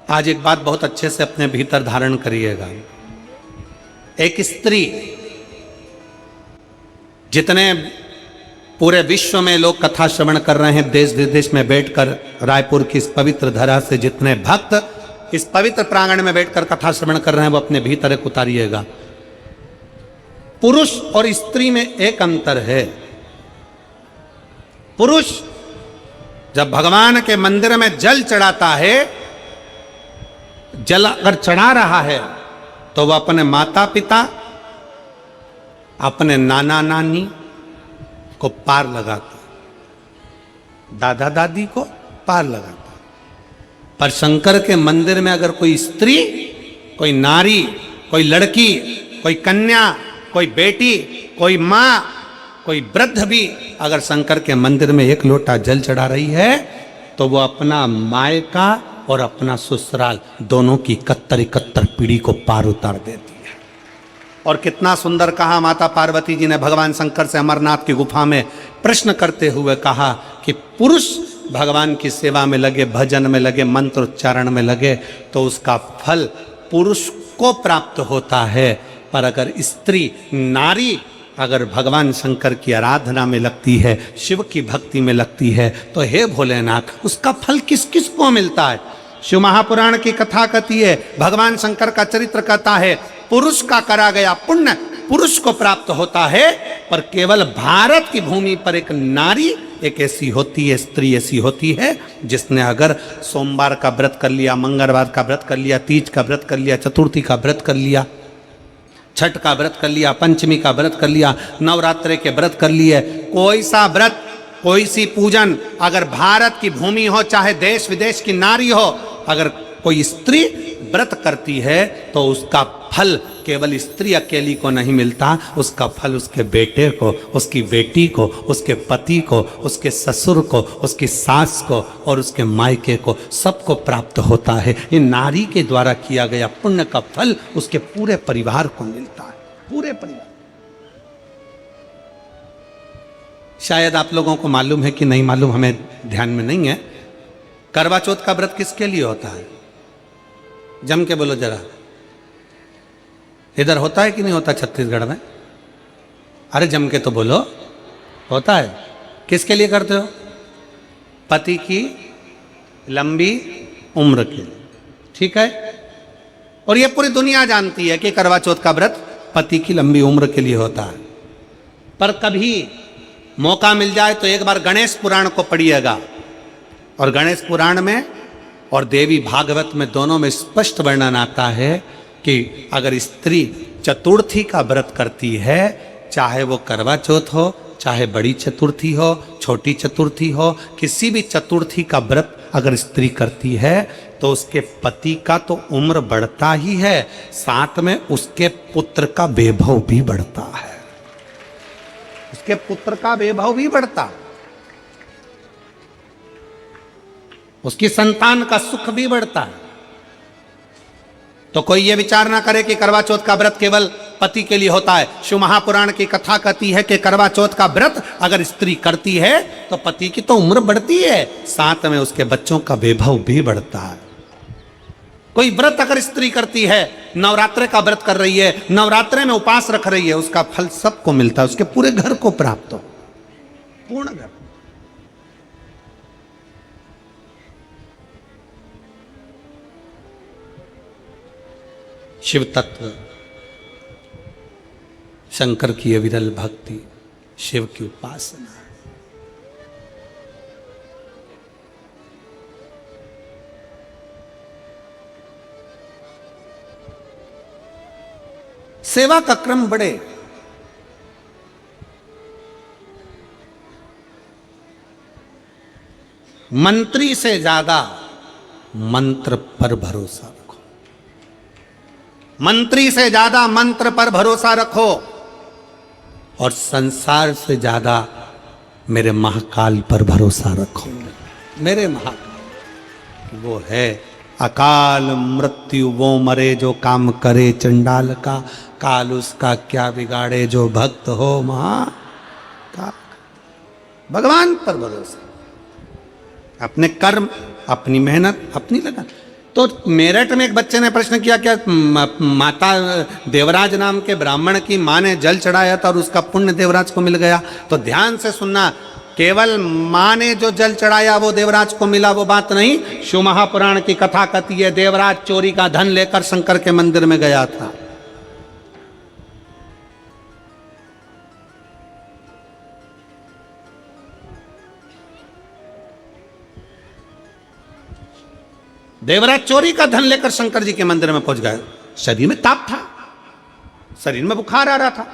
आज एक बात बहुत अच्छे से अपने भीतर धारण करिएगा। एक स्त्री, जितने पूरे विश्व में लोग कथा श्रवण कर रहे हैं, देश विदेश में बैठकर, रायपुर की इस पवित्र धरा से जितने भक्त इस पवित्र प्रांगण में बैठकर कथा श्रवण कर रहे हैं, वो अपने भीतर एक उतारिएगा। पुरुष और स्त्री में एक अंतर है। पुरुष जब भगवान के मंदिर में जल चढ़ाता है, जल अगर चढ़ा रहा है तो वह अपने माता पिता, अपने नाना नानी को पार लगाता, दादा दादी को पार लगाता। पर शंकर के मंदिर में अगर कोई स्त्री, कोई नारी, कोई लड़की, कोई कन्या, कोई बेटी, कोई मां, कोई वृद्ध भी अगर शंकर के मंदिर में एक लोटा जल चढ़ा रही है तो वो अपना मायका और अपना ससुराल दोनों की 71 पीढ़ी को पार उतार देती है। और कितना सुंदर कहा माता पार्वती जी ने भगवान शंकर से अमरनाथ की गुफा में प्रश्न करते हुए कहा कि पुरुष भगवान की सेवा में लगे, भजन में लगे, मंत्र उच्चारण में लगे तो उसका फल पुरुष को प्राप्त होता है। पर अगर स्त्री, नारी अगर भगवान शंकर की आराधना में लगती है, शिव की भक्ति में लगती है, तो हे भोलेनाथ, उसका फल किस किस को मिलता है? शिव महापुराण की कथा कहती है, भगवान शंकर का चरित्र कहता है, पुरुष का करा गया पुण्य पुरुष को प्राप्त होता है। पर केवल भारत की भूमि पर एक नारी एक ऐसी होती है, स्त्री ऐसी होती है, जिसने अगर सोमवार का व्रत कर लिया, मंगलवार का व्रत कर लिया, तीज का व्रत कर लिया, चतुर्थी का व्रत कर लिया, छठ का व्रत कर लिया, पंचमी का व्रत कर लिया, नवरात्रे के व्रत कर लिए, कोई सा व्रत, कोई सी पूजन अगर भारत की भूमि हो, चाहे देश विदेश की नारी हो, अगर कोई स्त्री व्रत करती है तो उसका फल केवल स्त्री अकेली को नहीं मिलता, उसका फल उसके बेटे को, उसकी बेटी को, उसके पति को, उसके ससुर को, उसकी सास को और उसके मायके को, सबको प्राप्त होता है। ये नारी के द्वारा किया गया पुण्य का फल उसके पूरे परिवार को मिलता है, पूरे परिवार। शायद आप लोगों को मालूम है कि नहीं मालूम, हमें ध्यान में नहीं है। करवा चौथ का व्रत किसके लिए होता है? जम के बोलो जरा, इधर होता है कि नहीं होता छत्तीसगढ़ में? अरे जम के तो बोलो, होता है। किसके लिए करते हो? पति की लंबी उम्र के लिए, ठीक है। और ये पूरी दुनिया जानती है कि करवा चौथ का व्रत पति की लंबी उम्र के लिए होता है। पर कभी मौका मिल जाए तो एक बार गणेश पुराण को पढ़िएगा, और गणेश पुराण में और देवी भागवत में दोनों में स्पष्ट वर्णन आता है कि अगर स्त्री चतुर्थी का व्रत करती है, चाहे वो करवा चौथ हो, चाहे बड़ी चतुर्थी हो, छोटी चतुर्थी हो, किसी भी चतुर्थी का व्रत अगर स्त्री करती है तो उसके पति का तो उम्र बढ़ता ही है, साथ में उसके पुत्र का वैभव भी बढ़ता है, उसके पुत्र का वैभव भी बढ़ता है, उसकी संतान का सुख भी बढ़ता है। तो कोई ये विचार ना करे कि करवा चौथ का व्रत केवल पति के लिए होता है। शिव महापुराण की कथा कहती है कि करवा चौथ का व्रत अगर स्त्री करती है तो पति की तो उम्र बढ़ती है, साथ में उसके बच्चों का वैभव भी बढ़ता है। कोई व्रत अगर स्त्री करती है, नवरात्रे का व्रत कर रही है, नवरात्रे में उपास रख रही है, उसका फल सबको मिलता है, उसके पूरे घर को प्राप्त हो, पूर्ण घर। शिव तत्व, शंकर की अविरल भक्ति, शिव की उपासना, सेवा का क्रम बढ़े। मंत्री से ज्यादा मंत्र पर भरोसा रखो, मंत्री से ज्यादा मंत्र पर भरोसा रखो, और संसार से ज्यादा मेरे महाकाल पर भरोसा रखो। मेरे महाकाल वो है अकाल मृत्यु, वो मरे जो काम करे चंडाल का, काल उसका क्या बिगाड़े जो भक्त हो महाकाल। भगवान पर भरोसा, अपने कर्म, अपनी मेहनत, अपनी लगन। तो मेरठ में एक बच्चे ने प्रश्न किया, क्या माता देवराज नाम के ब्राह्मण की माँ ने जल चढ़ाया था और उसका पुण्य देवराज को मिल गया? तो ध्यान से सुनना, केवल माँ ने जो जल चढ़ाया वो देवराज को मिला, वो बात नहीं। शिव महापुराण की कथा कहती है देवराज चोरी का धन लेकर शंकर के मंदिर में गया था। देवराज चोरी का धन लेकर शंकर जी के मंदिर में पहुंच गए। शरीर में ताप था, शरीर में बुखार आ रहा था,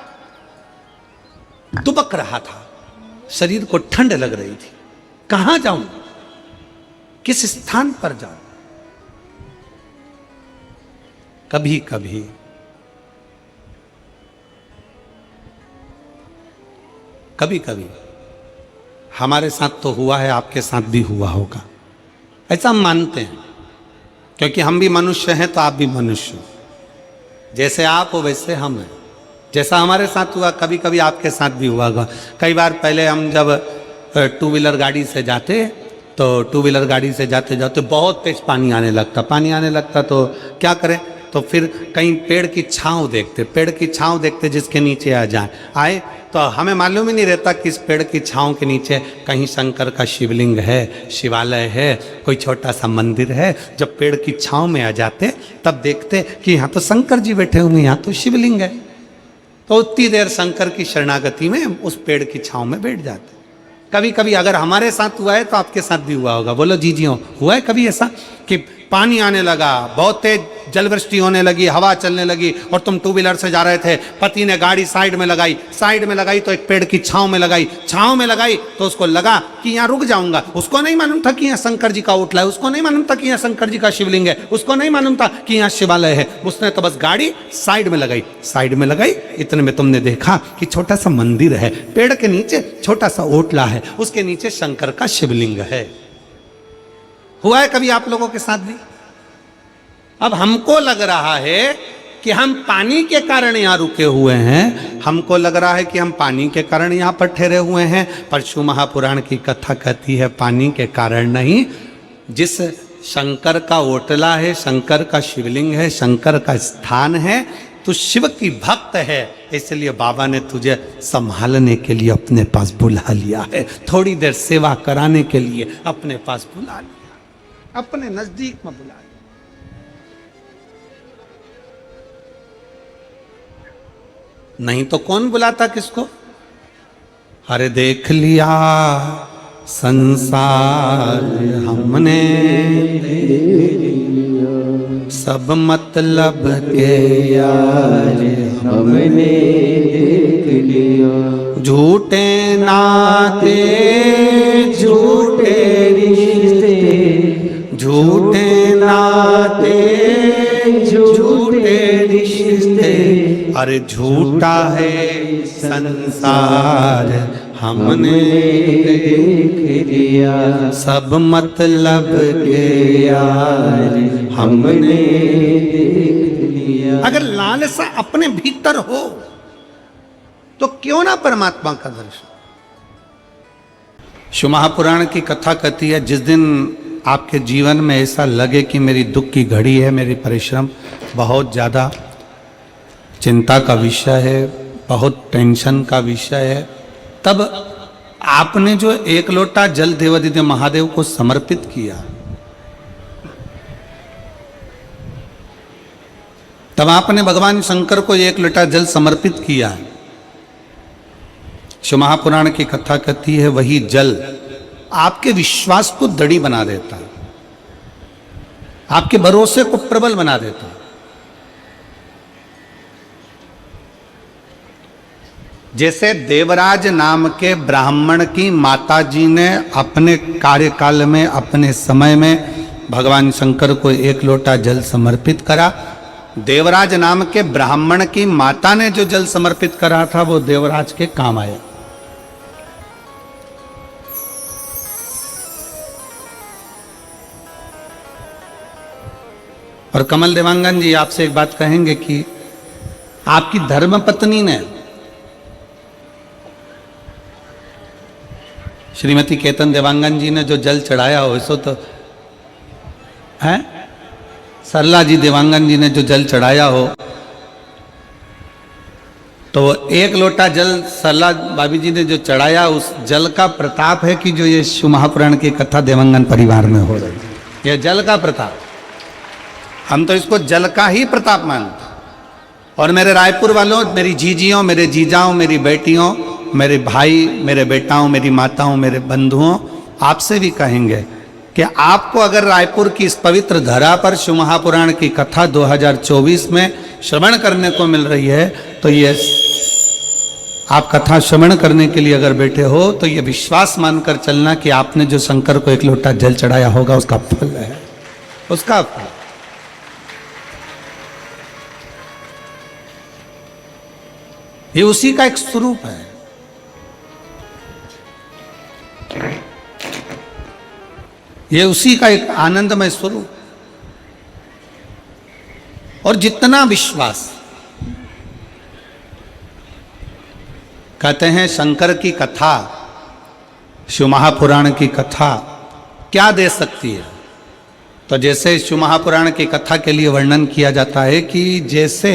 दुबक रहा था, शरीर को ठंड लग रही थी। कहां जाऊं, किस स्थान पर जाऊं? कभी कभी कभी कभी हमारे साथ तो हुआ है, आपके साथ भी हुआ होगा, ऐसा हम मानते हैं, क्योंकि हम भी मनुष्य हैं तो आप भी मनुष्य हो। जैसे आप हो वैसे हम हैं। जैसा हमारे साथ हुआ कभी कभी आपके साथ भी हुआ होगा। कई बार पहले हम जब टू व्हीलर गाड़ी से जाते, तो टू व्हीलर गाड़ी से जाते जाते बहुत तेज पानी आने लगता तो क्या करें, तो फिर कहीं पेड़ की छांव देखते जिसके नीचे आए तो हमें मालूम ही नहीं रहता कि इस पेड़ की छांव के नीचे कहीं शंकर का शिवलिंग है, शिवालय है, कोई छोटा सा मंदिर है। जब पेड़ की छांव में आ जाते तब देखते कि यहाँ तो शंकर जी बैठे हुए, यहाँ तो शिवलिंग है। तो उतनी देर शंकर की शरणागति में उस पेड़ की छांव में बैठ जाते। कभी कभी अगर हमारे साथ हुआ है तो आपके साथ भी हुआ होगा। बोलो जी हुआ है कभी ऐसा कि पानी आने लगा, बहुत तेज जलवृष्टि होने लगी, हवा चलने लगी और तुम टू व्हीलर से जा रहे थे, पति ने गाड़ी साइड में लगाई तो एक पेड़ की छांव में लगाई तो उसको लगा कि यहाँ रुक जाऊंगा। उसको नहीं मालूम था कि यहाँ शंकर जी का ओटला है, उसको नहीं मालूम था कि यहाँ शंकर जी का शिवलिंग है, उसको नहीं मालूम था कि यहाँ शिवालय है। उसने तो बस गाड़ी साइड में लगाई। इतने में तुमने देखा कि छोटा सा मंदिर है, पेड़ के नीचे छोटा सा ओटला है, उसके नीचे शंकर का शिवलिंग है। हुआ है कभी आप लोगों के साथ भी? अब हमको लग रहा है कि हम पानी के कारण यहाँ रुके हुए हैं, हमको लग रहा है कि हम पानी के कारण यहाँ पर ठहरे हुए हैं, पर शिव महापुराण की कथा कहती है पानी के कारण नहीं। जिस शंकर का ओटला है, शंकर का शिवलिंग है, शंकर का स्थान है, तू शिव की भक्त है, इसलिए बाबा ने तुझे संभालने के लिए अपने पास बुला लिया है, थोड़ी देर सेवा कराने के लिए अपने पास बुला लिया, अपने नजदीक में बुला लिया। नहीं तो कौन बुलाता किसको? अरे देख लिया संसार हमने, सब मतलब के यार हमने देख लिया। झूठे नाते झूठे रिश्ते, झूठे नाते झूठे रिश्ते, अरे झूठा है संसार हमने देख लिया। सब मतलब के यार हमने देख लिया। अगर लालसा अपने भीतर हो तो क्यों ना परमात्मा का दर्शन। शिव महापुराण की कथा कहती है जिस दिन आपके जीवन में ऐसा लगे कि मेरी दुख की घड़ी है, मेरी परिश्रम बहुत ज़्यादा चिंता का विषय है, बहुत टेंशन का विषय है, तब आपने जो एक लोटा जल देवादिदेव महादेव को समर्पित किया, तब आपने भगवान शंकर को एक लोटा जल समर्पित किया। शिव महापुराण की कथा कहती है वही जल आपके विश्वास को दृढ़ बना देता है, आपके भरोसे को प्रबल बना देता है। जैसे देवराज नाम के ब्राह्मण की माता जी ने अपने कार्यकाल में, अपने समय में भगवान शंकर को एक लोटा जल समर्पित करा, देवराज नाम के ब्राह्मण की माता ने जो जल समर्पित करा था वो देवराज के काम आया। और कमल देवांगन जी आपसे एक बात कहेंगे कि आपकी धर्मपत्नी ने, श्रीमती केतन देवांगन जी ने जो जल चढ़ाया हो, इसो तो है सरला जी देवांगन जी ने जो जल चढ़ाया हो, तो एक लोटा जल सरला भाभी जी ने जो चढ़ाया, उस जल का प्रताप है कि जो ये शिव महापुराण की कथा देवांगन परिवार में हो रही है, यह जल का प्रताप। हम तो इसको जल का ही प्रताप मानते। और मेरे रायपुर वालों, मेरी जीजियों, मेरे जीजाओं, मेरी बेटियों, मेरे भाई, मेरे बेटाओं, मेरी माताओं, मेरे बंधुओं, आपसे भी कहेंगे कि आपको अगर रायपुर की इस पवित्र धरा पर शिव महापुराण की कथा 2024 में श्रवण करने को मिल रही है, तो ये आप कथा श्रवण करने के लिए अगर बैठे हो, तो ये विश्वास मानकर चलना कि आपने जो शंकर को एक लोटा जल चढ़ाया होगा, उसका फल है, उसका फल। ये उसी का एक स्वरूप है। ये उसी का एक आनंदमय स्वरूप। और जितना विश्वास, कहते हैं शंकर की कथा, शिव महापुराण की कथा क्या दे सकती है? तो जैसे शिव महापुराण की कथा के लिए वर्णन किया जाता है कि जैसे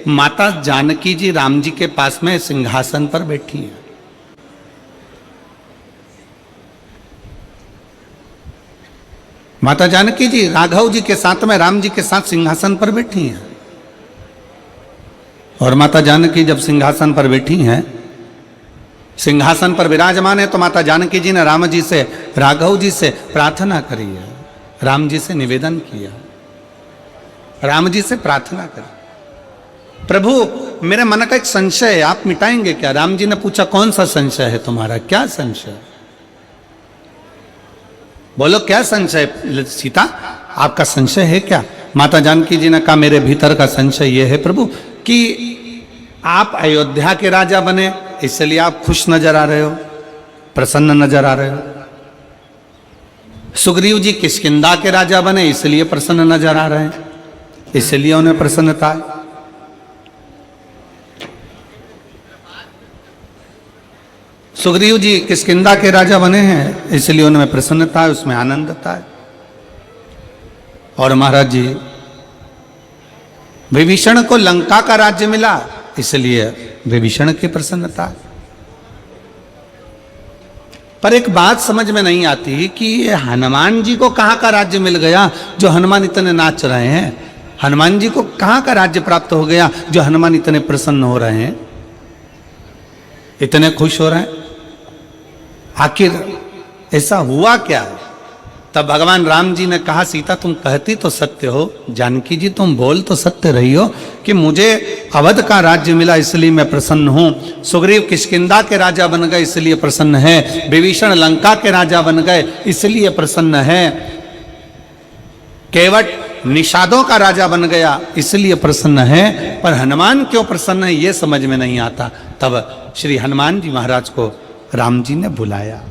माता जानकी जी राम जी के पास में सिंहासन पर बैठी हैं। माता जानकी जी राघव जी के साथ में राम जी के साथ सिंहासन पर बैठी हैं। और माता जानकी जब सिंहासन पर बैठी हैं, सिंहासन पर विराजमान है, तो माता जानकी जी ने राम जी से, राघव जी से प्रार्थना करी है, राम जी से निवेदन किया, राम जी से प्रार्थना करी, प्रभु मेरे मन का एक संशय है, आप मिटाएंगे क्या? राम जी ने पूछा, कौन सा संशय है तुम्हारा, क्या संशय? बोलो क्या संशय सीता, आपका संशय है क्या? माता जानकी जी ने कहा, मेरे भीतर का संशय यह है प्रभु कि आप अयोध्या के राजा बने, इसलिए आप खुश नजर आ रहे हो, प्रसन्न नजर आ रहे हो। सुग्रीव जी किष्किंधा के राजा बने, इसलिए प्रसन्न नजर आ रहे हैं, इसलिए उन्हें प्रसन्नता है। सुग्रीव जी किष्किंधा के राजा बने हैं, इसलिए उनमें प्रसन्नता है, उसमें आनंदता है। और महाराज जी विभीषण को लंका का राज्य मिला, इसलिए विभीषण की प्रसन्नता है। पर एक बात समझ में नहीं आती कि ये हनुमान जी को कहां का राज्य मिल गया जो हनुमान इतने नाच रहे हैं? हनुमान जी को कहां का राज्य प्राप्त हो गया जो हनुमान इतने प्रसन्न हो रहे हैं, इतने खुश हो रहे हैं? आखिर ऐसा हुआ क्या? तब भगवान राम जी ने कहा, सीता तुम कहती तो सत्य हो, जानकी जी तुम बोल तो सत्य रही हो कि मुझे अवध का राज्य मिला इसलिए मैं प्रसन्न हूं, सुग्रीव किष्किंधा के राजा बन गए इसलिए प्रसन्न है, विभीषण लंका के राजा बन गए इसलिए प्रसन्न है, केवट निषादों का राजा बन गया इसलिए प्रसन्न है, पर हनुमान क्यों प्रसन्न है ये समझ में नहीं आता। तब श्री हनुमान जी महाराज को राम जी ने बुलाया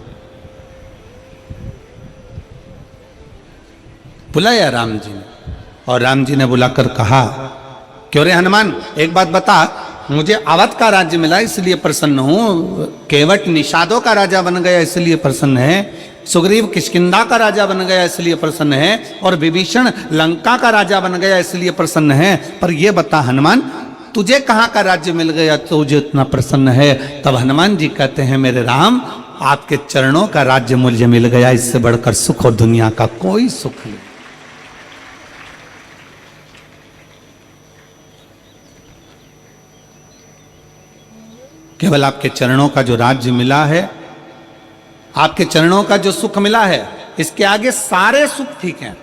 राम जी ने, और राम जी ने बुलाकर कहा, क्यों रे हनुमान, एक बात बता, मुझे अवध का राज्य मिला इसलिए प्रसन्न हूं, केवट निषादों का राजा बन गया इसलिए प्रसन्न है, सुग्रीव किष्किंधा का राजा बन गया इसलिए प्रसन्न है, और विभीषण लंका का राजा बन गया इसलिए प्रसन्न है, पर यह बता हनुमान, तुझे कहां का राज्य मिल गया तुझे इतना प्रसन्न है? तब हनुमान जी कहते हैं, मेरे राम, आपके चरणों का राज्य मुझे मिल गया, इससे बढ़कर सुख और दुनिया का कोई सुख नहीं। केवल आपके चरणों का जो राज्य मिला है, आपके चरणों का जो सुख मिला है, इसके आगे सारे सुख ठीक हैं।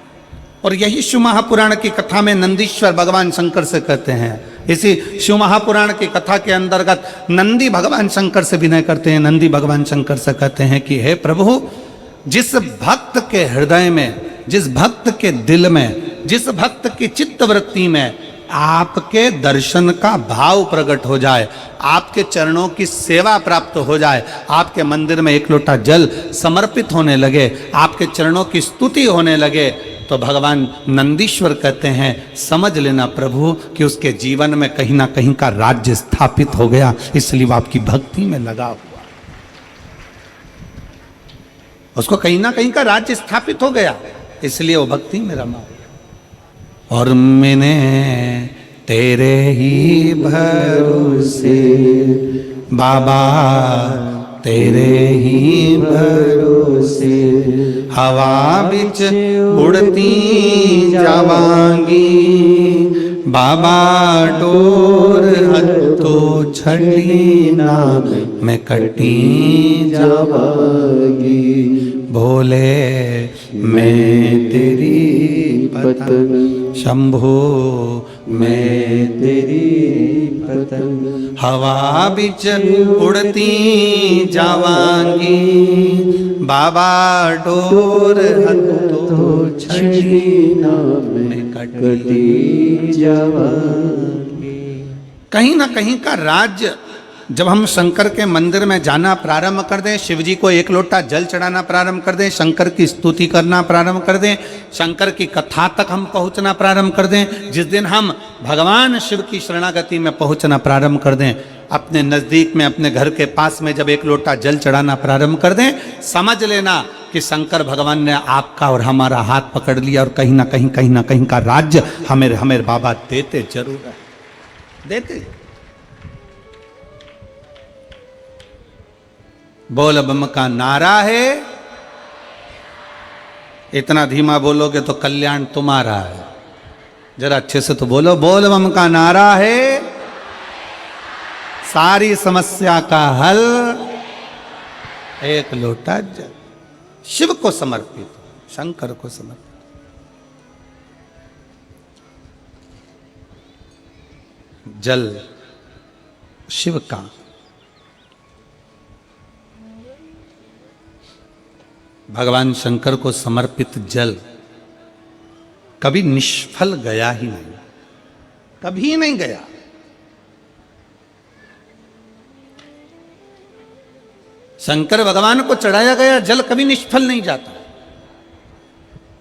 और यही शिव महापुराण की कथा में नंदीश्वर भगवान शंकर से कहते हैं, इसी शिव महापुराण की कथा के अंतर्गत नंदी भगवान शंकर से विनय करते हैं, नंदी भगवान शंकर से कहते हैं कि हे प्रभु, जिस भक्त के हृदय में, जिस भक्त के दिल में, जिस भक्त की चित्तवृत्ति में आपके दर्शन का भाव प्रकट हो जाए, आपके चरणों की सेवा प्राप्त हो जाए, आपके मंदिर में एक लोटा जल समर्पित होने लगे, आपके चरणों की स्तुति होने लगे, तो भगवान नंदीश्वर कहते हैं, समझ लेना प्रभु कि उसके जीवन में कहीं ना कहीं का राज्य स्थापित हो गया, इसलिए वो आपकी भक्ति में लगा हुआ, उसको कहीं ना कहीं का राज्य स्थापित हो गया, इसलिए वो भक्ति में रमा हुआ। और मैंने तेरे ही भरोसे बाबा, तेरे ही भरोसे हवा बिच उड़ती जावांगी बाबा, डोर हथो छड़ी ना मैं कटी जावांगी। भोले मैं तेरी पतंग, शंभो मैं तेरी पतंग, हवा बिच उड़ती जावांगी बाबा, डोर हथो छड़ी ना मैं कटी जावांगी। कहीं ना कहीं का राज्य जब हम शंकर के मंदिर में जाना प्रारंभ कर दें, शिव जी को एक लोटा जल चढ़ाना प्रारंभ कर दें, शंकर की स्तुति करना प्रारंभ कर दें, शंकर की कथा तक हम पहुंचना प्रारंभ कर दें, जिस दिन हम भगवान शिव की शरणागति में पहुंचना प्रारंभ कर दें, अपने नज़दीक में अपने घर के पास में जब एक लोटा जल चढ़ाना प्रारंभ कर दें, समझ लेना कि शंकर भगवान ने आपका और हमारा हाथ पकड़ लिया और कहीं ना कहीं का राज्य हमें बाबा देते जरूर है, देते। बोल बम का नारा है, इतना धीमा बोलोगे तो कल्याण तुम्हारा है, जरा अच्छे से तो बोलो। बोल बम का नारा है, सारी समस्या का हल, एक लोटा जल, शिव को समर्पित, शंकर को समर्पित। जल शिव का, भगवान शंकर को समर्पित जल कभी निष्फल गया ही नहीं, कभी नहीं गया। शंकर भगवान को चढ़ाया गया जल कभी निष्फल नहीं जाता।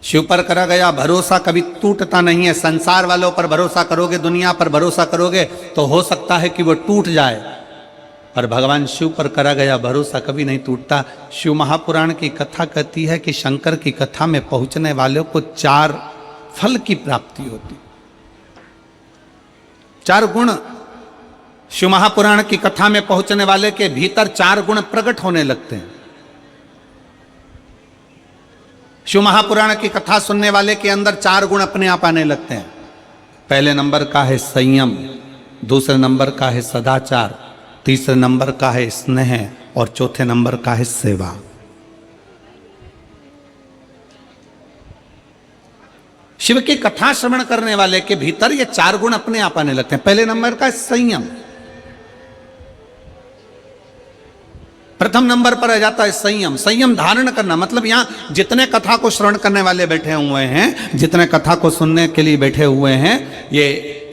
शिव पर करा गया भरोसा कभी टूटता नहीं है। संसार वालों पर भरोसा करोगे, दुनिया पर भरोसा करोगे तो हो सकता है कि वो टूट जाए, पर भगवान शिव पर करा गया भरोसा कभी नहीं टूटता। शिव महापुराण की कथा कहती है कि शंकर की कथा में पहुंचने वालों को 4 फल की प्राप्ति होती, 4 गुण। शिव महापुराण की कथा में पहुंचने वाले के भीतर 4 गुण प्रकट होने लगते हैं। शिव महापुराण की कथा सुनने वाले के अंदर 4 गुण अपने आप आने लगते हैं। पहले नंबर का है संयम, दूसरे नंबर का है सदाचार, तीसरे नंबर का है स्नेह और चौथे नंबर का है सेवा। शिव की कथा श्रवण करने वाले के भीतर ये 4 गुण अपने आप आने लगते हैं। पहले नंबर का है संयम, प्रथम नंबर पर आ जाता है संयम। संयम धारण करना मतलब यहां जितने कथा को श्रवण करने वाले बैठे हुए हैं, जितने कथा को सुनने के लिए बैठे हुए हैं, ये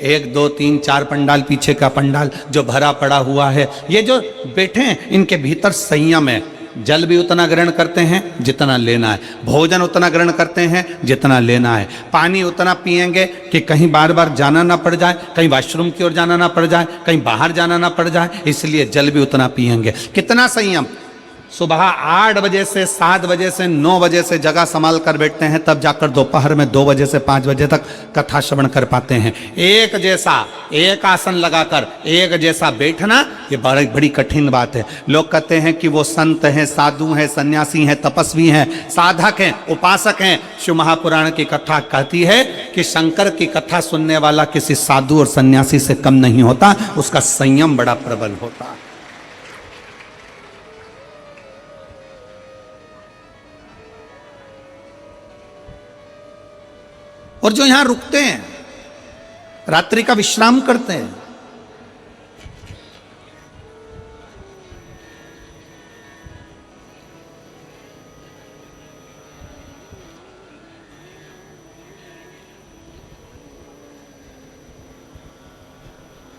1 2 3 4 पंडाल, पीछे का पंडाल जो भरा पड़ा हुआ है, ये जो बैठे हैं इनके भीतर संयम है। जल भी उतना ग्रहण करते हैं जितना लेना है, भोजन उतना ग्रहण करते हैं जितना लेना है, पानी उतना पिएंगे कि कहीं बार बार जाना ना पड़ जाए, कहीं वॉशरूम की ओर जाना ना पड़ जाए, कहीं बाहर जाना ना पड़ जाए, इसलिए जल भी उतना पिएंगे। कितना संयम! सुबह 8 बजे से 7 बजे से 9 बजे से जगह संभाल कर बैठते हैं, तब जाकर दोपहर में 2 बजे से 5 बजे तक कथा श्रवण कर पाते हैं। एक जैसा एक आसन लगाकर एक जैसा बैठना ये बड़ी कठिन बात है। लोग कहते हैं कि वो संत हैं, साधु हैं, सन्यासी हैं, तपस्वी हैं, साधक हैं, उपासक हैं। शिव महापुराण की कथा कहती है कि शंकर की कथा सुनने वाला किसी साधु और सन्यासी से कम नहीं होता, उसका संयम बड़ा प्रबल होता है। और जो यहां रुकते हैं, रात्रि का विश्राम करते हैं,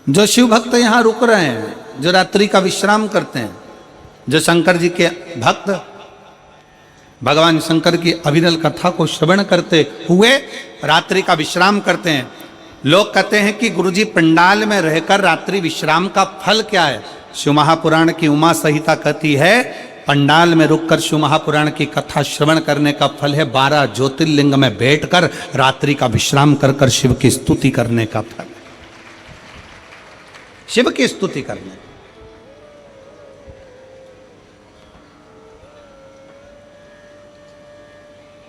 जो शिव भक्त यहां रुक रहे हैं, जो रात्रि का विश्राम करते हैं, जो शंकर जी के भक्त भगवान शंकर की अविरल कथा को श्रवण करते हुए रात्रि का विश्राम करते हैं। लोग कहते हैं कि गुरुजी पंडाल में रहकर रात्रि विश्राम का फल क्या है? शिव महापुराण की उमा संहिता कहती है पंडाल में रुककर शिव महापुराण की कथा श्रवण करने का फल है 12 ज्योतिर्लिंग में बैठकर रात्रि का विश्राम कर कर शिव की स्तुति करने का फल है। शिव की स्तुति करने,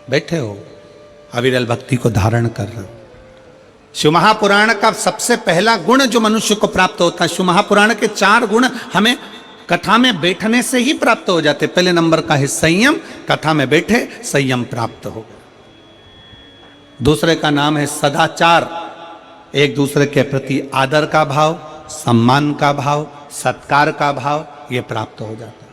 बैठे हो अविरल भक्ति को धारण कर रहे हो। शिव महापुराण का सबसे पहला गुण जो मनुष्य को प्राप्त होता है, शिव महापुराण के 4 गुण हमें कथा में बैठने से ही प्राप्त हो जाते। पहले नंबर का है संयम, कथा में बैठे संयम प्राप्त हो। दूसरे का नाम है सदाचार, एक दूसरे के प्रति आदर का भाव, सम्मान का भाव, सत्कार का भाव, ये प्राप्त हो जाता है।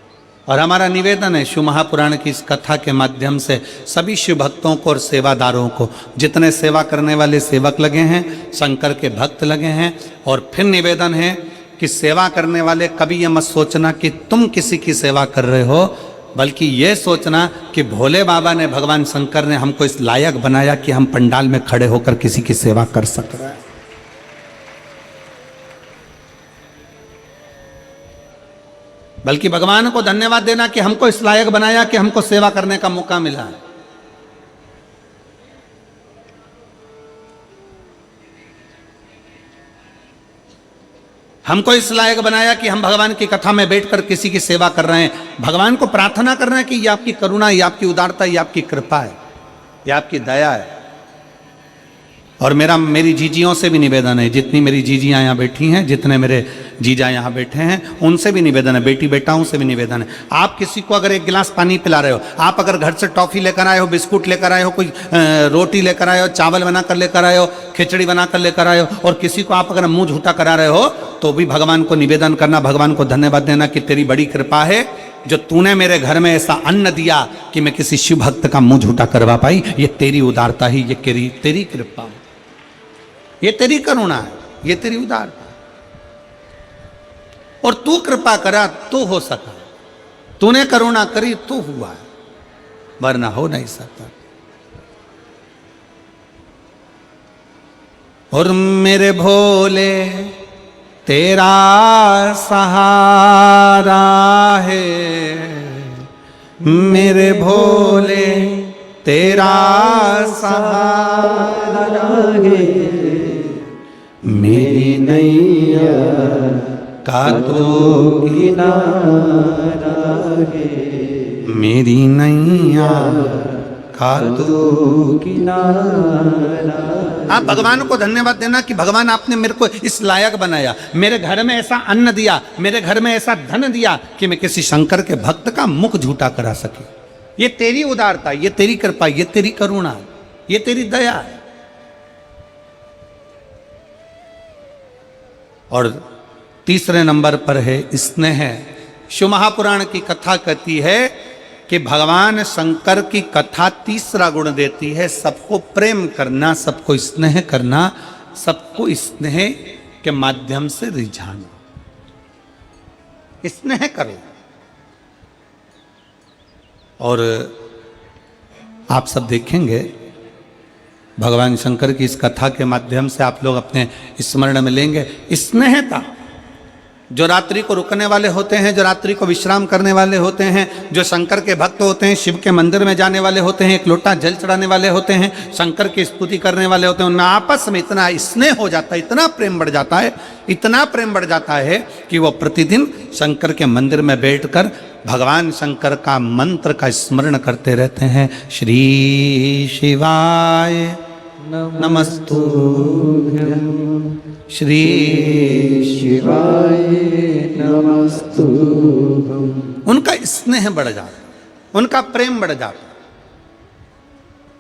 और हमारा निवेदन है शिव महापुराण की इस कथा के माध्यम से सभी शिव भक्तों को और सेवादारों को, जितने सेवा करने वाले सेवक लगे हैं, शंकर के भक्त लगे हैं, और फिर निवेदन है कि सेवा करने वाले कभी ये मत सोचना कि तुम किसी की सेवा कर रहे हो, बल्कि ये सोचना कि भोले बाबा ने, भगवान शंकर ने हमको इस लायक बनाया कि हम पंडाल में खड़े होकर किसी की सेवा कर सक रहे हैं। बल्कि भगवान को धन्यवाद देना कि हमको इस लायक बनाया कि हमको सेवा करने का मौका मिला है। हमको इस लायक बनाया कि हम भगवान की कथा में बैठकर किसी की सेवा कर रहे हैं। भगवान को प्रार्थना कर रहे हैं कि ये आपकी करुणा, ये आपकी उदारता, ये आपकी कृपा है, ये आपकी दया है। और मेरी जीजियों से भी निवेदन है, जितनी मेरी जीजियाँ यहाँ बैठी हैं, जितने मेरे जीजा यहाँ बैठे हैं, उनसे भी निवेदन है, बेटी बेटाओं से भी निवेदन है। आप किसी को अगर एक गिलास पानी पिला रहे हो, आप अगर घर से टॉफ़ी लेकर आए हो, बिस्कुट लेकर आए हो, कोई रोटी लेकर आए हो, चावल बनाकर लेकर आए हो, खिचड़ी बनाकर लेकर आए हो, और किसी को आप अगर मुंह झूठा करा रहे हो, तो भी भगवान को निवेदन करना, भगवान को धन्यवाद देना कि तेरी बड़ी कृपा है जो तूने मेरे घर में ऐसा अन्न दिया कि मैं किसी शिव भक्त का मुंह झूठा करवा पाई। ये तेरी उदारता ही, ये तेरी कृपा है, ये तेरी करुणा है, ये तेरी उदारता है। और तू कृपा करा तो हो सका, तूने करुणा करी तो हुआ है, वरना हो नहीं सकता। और मेरे भोले तेरा सहारा है, मेरे भोले तेरा सहारा है, मेरी नैया का तो किनारा है, मेरी नैया का तो किनारा। आप भगवान को धन्यवाद देना कि भगवान आपने मेरे को इस लायक बनाया, मेरे घर में ऐसा अन्न दिया, मेरे घर में ऐसा धन दिया कि मैं किसी शंकर के भक्त का मुख झूठा करा सके। ये तेरी उदारता, ये तेरी कृपा, ये तेरी करुणा, ये तेरी दया है। और तीसरे नंबर पर है स्नेह। शिव महापुराण की कथा कहती है कि भगवान शंकर की कथा तीसरा गुण देती है सबको प्रेम करना, सबको स्नेह करना, सबको स्नेह के माध्यम से रिझाना। स्नेह करो। और आप सब देखेंगे भगवान शंकर की इस कथा के माध्यम से आप लोग अपने स्मरण में लेंगे स्नेहता। जो रात्रि को रुकने वाले होते हैं, जो रात्रि को विश्राम करने वाले होते हैं, जो शंकर के भक्त होते हैं, शिव के मंदिर में जाने वाले होते हैं, एक लोटा जल चढ़ाने वाले होते हैं, शंकर की स्तुति करने वाले होते हैं, उनमें आपस में इतना स्नेह हो जाता है, इतना प्रेम बढ़ जाता है, इतना प्रेम बढ़ जाता है कि वो प्रतिदिन शंकर के मंदिर में बैठकर भगवान शंकर का मंत्र का स्मरण करते रहते हैं। श्री शिवाय नमस्तुभ्यं, श्री शिवाय नमस्तुभ्यं। उनका स्नेह बढ़ जाता, उनका प्रेम बढ़ जाता।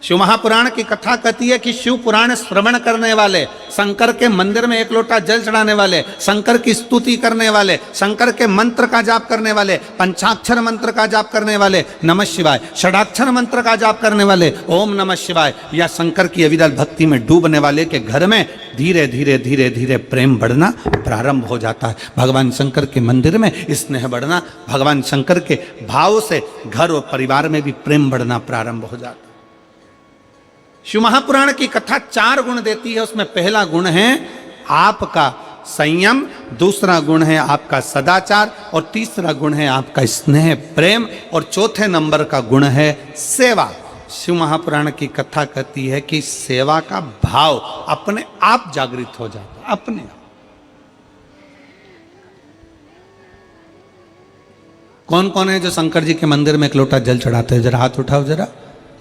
शिव महापुराण की कथा कहती है कि शिव पुराण श्रवण करने वाले, शंकर के मंदिर में एक लोटा जल चढ़ाने वाले, शंकर की स्तुति करने वाले, शंकर के मंत्र का जाप करने वाले, पंचाक्षर मंत्र का जाप करने वाले, नमः शिवाय, षडाक्षर मंत्र का जाप करने वाले, ओम नमः शिवाय, या शंकर की अविरल भक्ति में डूबने वाले के घर में धीरे धीरे धीरे धीरे प्रेम बढ़ना प्रारंभ हो जाता है। भगवान शंकर के मंदिर में स्नेह बढ़ना, भगवान शंकर के भाव से घर और परिवार में भी प्रेम बढ़ना प्रारंभ हो जाता है। शिव महापुराण की कथा 4 गुण देती है। उसमें पहला गुण है आपका संयम, दूसरा गुण है आपका सदाचार, और तीसरा गुण है आपका स्नेह प्रेम, और चौथे नंबर का गुण है सेवा। शिव महापुराण की कथा कहती है कि सेवा का भाव अपने आप जागृत हो जाता है, अपने आप। कौन कौन है जो शंकर जी के मंदिर में एक लोटा जल चढ़ाते हो? जरा हाथ उठाओ जरा।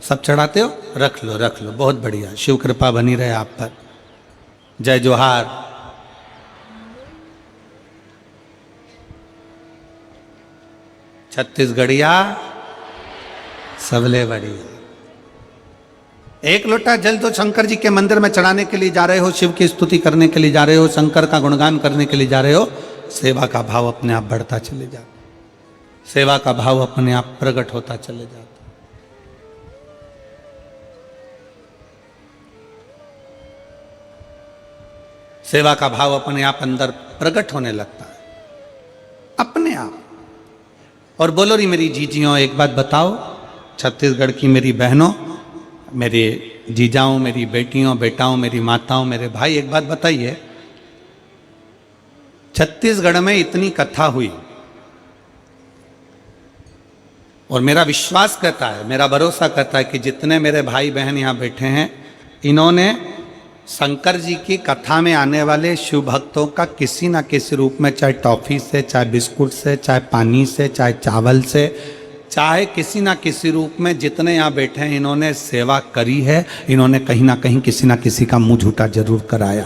सब चढ़ाते हो? रख लो रख लो, बहुत बढ़िया, शिव कृपा बनी रहे आप पर। जय जोहार। छत्तीसगढ़िया सबले बढ़िया। एक लोटा जल तो शंकर जी के मंदिर में चढ़ाने के लिए जा रहे हो, शिव की स्तुति करने के लिए जा रहे हो, शंकर का गुणगान करने के लिए जा रहे हो, सेवा का भाव अपने आप बढ़ता चले जाता, सेवा का भाव अपने आप प्रकट होता चले जाता। सेवा का भाव अपने आप अंदर प्रकट होने लगता है, अपने आप। और बोलो री मेरी जीजियों, एक बात बताओ, छत्तीसगढ़ की मेरी बहनों, मेरे जीजाओं, मेरी बेटियों बेटाओं, मेरी माताओं, मेरे भाई, एक बात बताइए, छत्तीसगढ़ में इतनी कथा हुई, और मेरा विश्वास कहता है, मेरा भरोसा कहता है कि जितने मेरे भाई बहन यहाँ बैठे हैं, इन्होंने शंकर जी की कथा में आने वाले शिव भक्तों का किसी ना किसी रूप में, चाहे टॉफी से, चाहे बिस्कुट से, चाहे पानी से, चाहे चावल से, चाहे किसी ना किसी रूप में, जितने यहाँ बैठे हैं इन्होंने सेवा करी है, इन्होंने कहीं ना कहीं किसी ना किसी का मुंह झूठा जरूर कराया।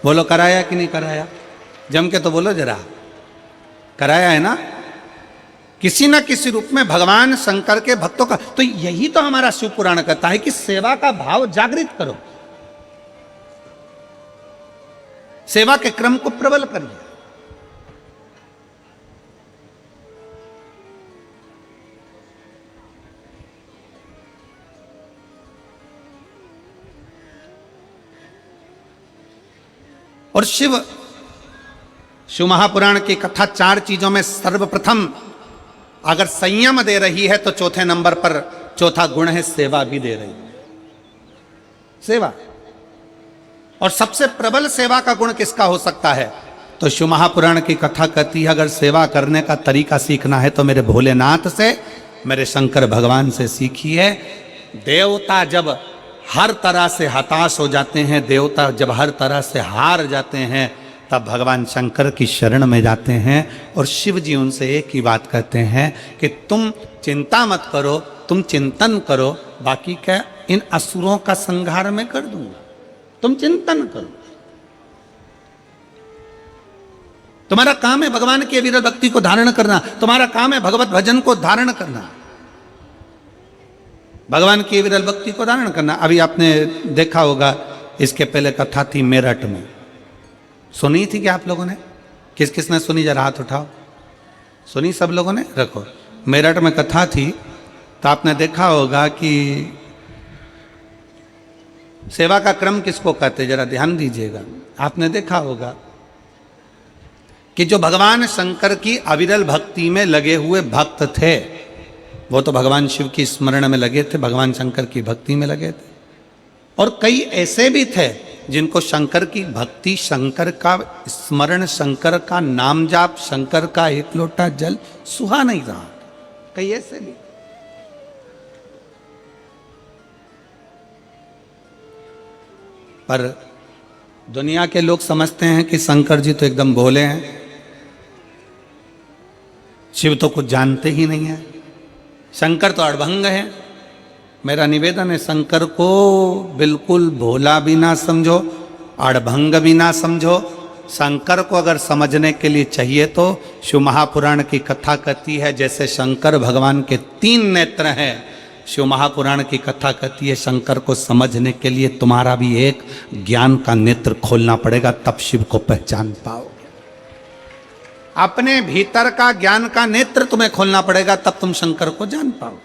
बोलो कराया कि नहीं कराया? जम के तो बोलो जरा, कराया है ना? किसी ना किसी रूप में भगवान शंकर के भक्तों का। तो यही तो हमारा शिव पुराण कहता है कि सेवा का भाव जागृत करो, सेवा के क्रम को प्रबल करिए। और शिव महापुराण की कथा 4 चीजों में सर्वप्रथम अगर संयम दे रही है तो चौथे नंबर पर चौथा गुण है सेवा भी दे रही है, सेवा। और सबसे प्रबल सेवा का गुण किसका हो सकता है? तो शिव महापुराण की कथा कहती है, अगर सेवा करने का तरीका सीखना है तो मेरे भोलेनाथ से, मेरे शंकर भगवान से सीखिए। देवता जब हर तरह से हताश हो जाते हैं, देवता जब हर तरह से हार जाते हैं, तब भगवान शंकर की शरण में जाते हैं, और शिव जी उनसे एक ही बात कहते हैं कि तुम चिंता मत करो, तुम चिंतन करो, बाकी क्या इन असुरों का संहार मैं कर दूंगा, तुम चिंतन करो। तुम्हारा काम है भगवान की विरल भक्ति को धारण करना, तुम्हारा काम है भगवत भजन को धारण करना, भगवान की विरल भक्ति को धारण करना। अभी आपने देखा होगा, इसके पहले कथा थी मेरठ में, सुनी थी क्या आप लोगों ने? किस किस ने सुनी? जरा हाथ उठाओ। सुनी सब लोगों ने? रखो। मेरठ में कथा थी, तो आपने देखा होगा कि सेवा का क्रम किसको कहते, जरा ध्यान दीजिएगा। आपने देखा होगा कि जो भगवान शंकर की अविरल भक्ति में लगे हुए भक्त थे, वो तो भगवान शिव की स्मरण में लगे थे, भगवान शंकर की भक्ति में लगे थे। और कई ऐसे भी थे जिनको शंकर की भक्ति, शंकर का स्मरण, शंकर का नाम जाप, शंकर का एक लोटा जल सुहा नहीं रहा। कई ऐसे भी। पर दुनिया के लोग समझते हैं कि शंकर जी तो एकदम भोले हैं, शिव तो कुछ जानते ही नहीं है, शंकर तो अड़भंग है। मेरा निवेदन है, शंकर को बिल्कुल भोला भी ना समझो, अड़भंग भी ना समझो। शंकर को अगर समझने के लिए चाहिए तो शिव महापुराण की कथा कहती है, जैसे शंकर भगवान के 3 नेत्र हैं, शिव महापुराण की कथा कहती है शंकर को समझने के लिए तुम्हारा भी एक ज्ञान का नेत्र खोलना पड़ेगा, तब शिव को पहचान पाओगे। अपने भीतर का ज्ञान का नेत्र तुम्हें खोलना पड़ेगा, तब तुम शंकर को जान पाओ।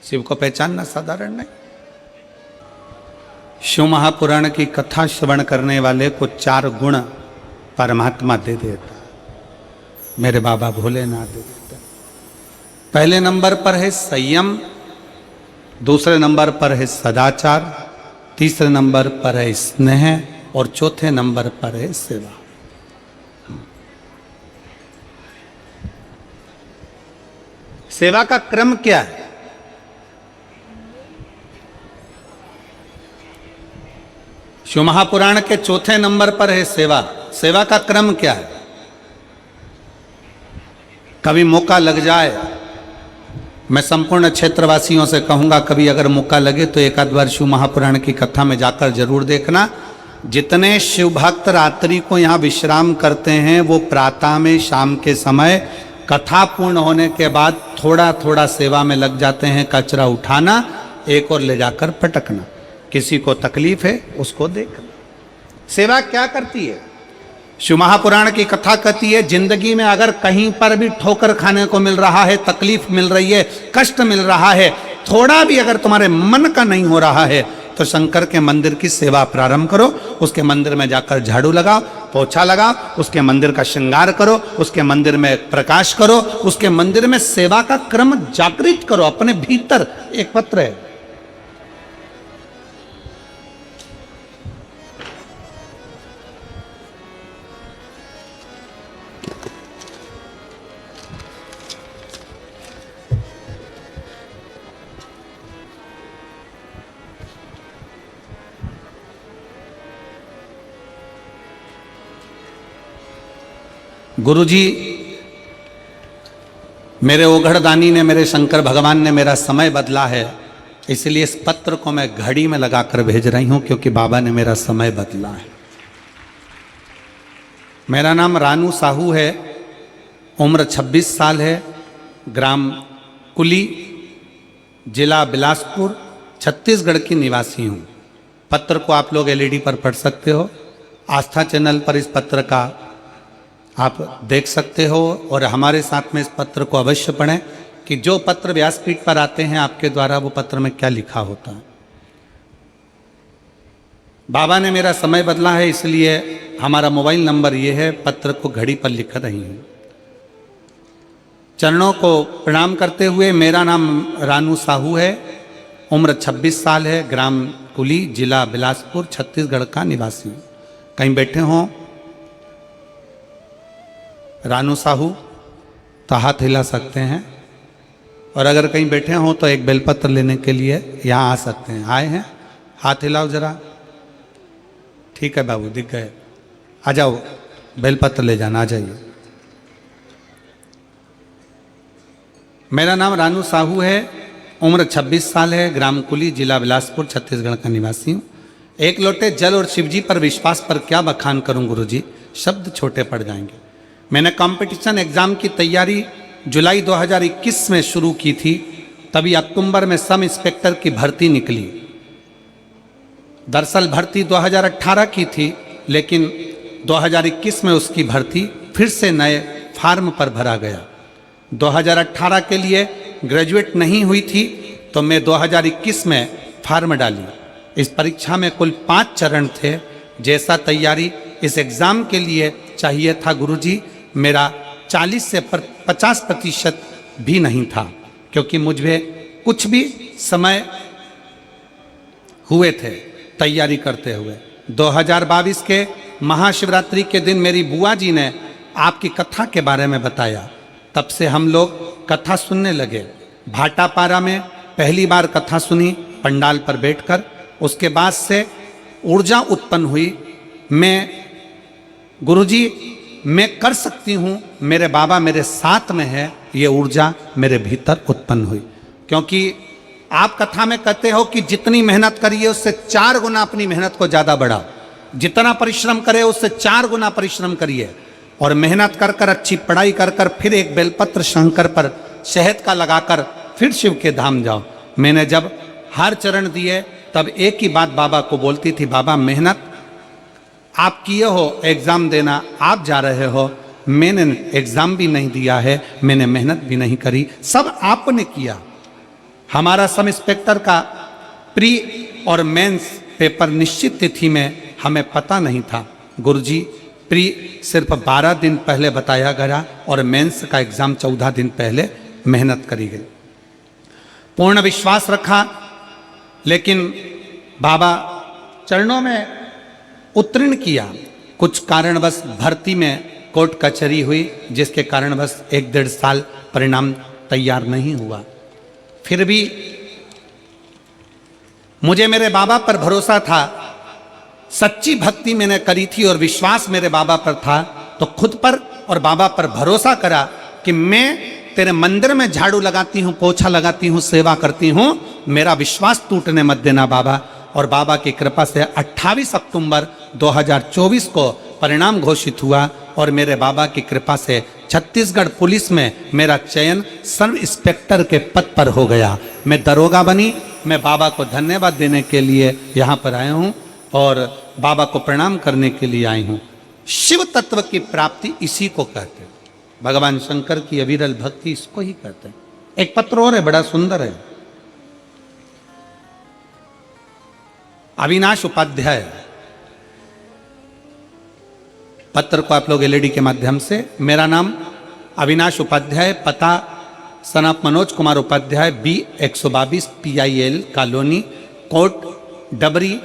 शिव को पहचानना साधारण नहीं। शिव महापुराण की कथा श्रवण करने वाले को 4 गुण परमात्मा दे देता, मेरे बाबा भोलेनाथ दे देता। पहले नंबर पर है संयम, दूसरे नंबर पर है सदाचार, तीसरे नंबर पर है स्नेह और चौथे नंबर पर है सेवा। सेवा का क्रम क्या है? शिव महापुराण के चौथे नंबर पर है सेवा। सेवा का क्रम क्या है? कभी मौका लग जाए, मैं संपूर्ण क्षेत्रवासियों से कहूंगा, कभी अगर मौका लगे तो एक आध बार शिव महापुराण की कथा में जाकर जरूर देखना। जितने शिव भक्त रात्रि को यहाँ विश्राम करते हैं वो प्रातः में, शाम के समय कथा पूर्ण होने के बाद थोड़ा थोड़ा सेवा में लग जाते हैं। कचरा उठाना, एक और ले जाकर पटकना, किसी को तकलीफ है उसको देखना। सेवा क्या करती है? शिव महापुराण की कथा कहती है, जिंदगी में अगर कहीं पर भी ठोकर खाने को मिल रहा है, तकलीफ मिल रही है, कष्ट मिल रहा है, थोड़ा भी अगर तुम्हारे मन का नहीं हो रहा है, तो शंकर के मंदिर की सेवा प्रारंभ करो। उसके मंदिर में जाकर झाड़ू लगाओ, पोछा लगाओ, उसके मंदिर का श्रृंगार करो, उसके मंदिर में प्रकाश करो, उसके मंदिर में सेवा का क्रम जागृत करो। अपने भीतर एक पत्र है, गुरुजी मेरे ओघड़दानी ने, मेरे शंकर भगवान ने मेरा समय बदला है, इसलिए इस पत्र को मैं घड़ी में लगाकर भेज रही हूं, क्योंकि बाबा ने मेरा समय बदला है। मेरा नाम रानू साहू है, उम्र 26 साल है, ग्राम कुली, जिला बिलासपुर, छत्तीसगढ़ की निवासी हूं। पत्र को आप लोग एलईडी पर पढ़ सकते हो, आस्था चैनल पर इस पत्र का आप देख सकते हो, और हमारे साथ में इस पत्र को अवश्य पढ़ें कि जो पत्र व्यासपीठ पर आते हैं आपके द्वारा, वो पत्र में क्या लिखा होता है। बाबा ने मेरा समय बदला है, इसलिए हमारा मोबाइल नंबर ये है, पत्र को घड़ी पर लिख रही हूँ। चरणों को प्रणाम करते हुए, मेरा नाम रानू साहू है, उम्र 26 साल है, ग्राम कुली, जिला बिलासपुर, छत्तीसगढ़ का निवासी हूँ। कहीं बैठे हों रानू साहू तो हाथ हिला सकते हैं, और अगर कहीं बैठे हों तो एक बेलपत्र लेने के लिए यहाँ आ सकते हैं। आए हैं? हाथ हिलाओ जरा। ठीक है बाबू, दिख गए। आ जाओ, बेलपत्र ले जाना, आ जाइए। मेरा नाम रानू साहू है, उम्र 26 साल है, ग्राम कुली, जिला बिलासपुर, छत्तीसगढ़ का निवासी हूँ। एक लोटे जल और शिवजी पर विश्वास पर क्या बखान करूँ गुरुजी, शब्द छोटे पड़ जाएंगे। मैंने कंपटीशन एग्ज़ाम की तैयारी जुलाई 2021 में शुरू की थी, तभी अक्टूबर में सब इंस्पेक्टर की भर्ती निकली। दरअसल भर्ती 2018 की थी, लेकिन 2021 में उसकी भर्ती फिर से नए फार्म पर भरा गया। 2018 के लिए ग्रेजुएट नहीं हुई थी, तो मैं 2021 में फार्म डाली। इस परीक्षा में कुल 5 चरण थे। जैसा तैयारी इस एग्ज़ाम के लिए चाहिए था गुरुजी, मेरा 40 से 50% भी नहीं था, क्योंकि मुझे कुछ भी समय हुए थे तैयारी करते हुए। 2022 के महाशिवरात्रि के दिन मेरी बुआ जी ने आपकी कथा के बारे में बताया, तब से हम लोग कथा सुनने लगे। भाटापारा में पहली बार कथा सुनी पंडाल पर बैठकर, उसके बाद से ऊर्जा उत्पन्न हुई। मैं गुरुजी मैं कर सकती हूँ, मेरे बाबा मेरे साथ में है, ये ऊर्जा मेरे भीतर उत्पन्न हुई। क्योंकि आप कथा में कहते हो कि जितनी मेहनत करिए उससे 4 गुना अपनी मेहनत को ज़्यादा बढ़ाओ, जितना परिश्रम करे उससे 4 गुना परिश्रम करिए, और मेहनत कर कर, अच्छी पढ़ाई कर कर, फिर एक बेलपत्र शंकर पर शहद का लगाकर फिर शिव के धाम जाओ। मैंने जब हर चरण दिए तब एक ही बात बाबा को बोलती थी, बाबा मेहनत आप किए हो, एग्ज़ाम देना आप जा रहे हो, मैंने एग्ज़ाम भी नहीं दिया है, मैंने मेहनत भी नहीं करी, सब आपने किया। हमारा सब इंस्पेक्टर का प्री और मेंस पेपर निश्चित तिथि में हमें पता नहीं था गुरुजी। प्री सिर्फ 12 दिन पहले बताया गया और मेंस का एग्ज़ाम 14 दिन पहले मेहनत करी गई। पूर्ण विश्वास रखा, लेकिन बाबा चरणों में उत्तीर्ण किया। कुछ कारणवश भर्ती में कोर्ट कचहरी हुई, जिसके कारणवश 1-1.5 साल परिणाम तैयार नहीं हुआ। फिर भी मुझे मेरे बाबा पर भरोसा था, सच्ची भक्ति मैंने करी थी और विश्वास मेरे बाबा पर था, तो खुद पर और बाबा पर भरोसा करा कि मैं तेरे मंदिर में झाड़ू लगाती हूँ, पोछा लगाती हूँ, सेवा करती हूँ, मेरा विश्वास टूटने मत देना बाबा। और बाबा की कृपा से 28 अक्टूबर 2024 को परिणाम घोषित हुआ और मेरे बाबा की कृपा से छत्तीसगढ़ पुलिस में मेरा चयन सब इंस्पेक्टर के पद पर हो गया। मैं दरोगा बनी। मैं बाबा को धन्यवाद देने के लिए यहाँ पर आया हूँ और बाबा को प्रणाम करने के लिए आई हूँ। शिव तत्व की प्राप्ति इसी को कहते हैं। भगवान शंकर की अविरल भक्ति इसको ही कहते हैं। एक पत्र और है, बड़ा सुंदर है। अविनाश उपाध्याय, पत्र को आप लोग एलईडी के माध्यम से, मेरा नाम अविनाश उपाध्याय, पता सनाप Manoj Kumar Upadhyay, B122 PIL colony, Kot Dabri,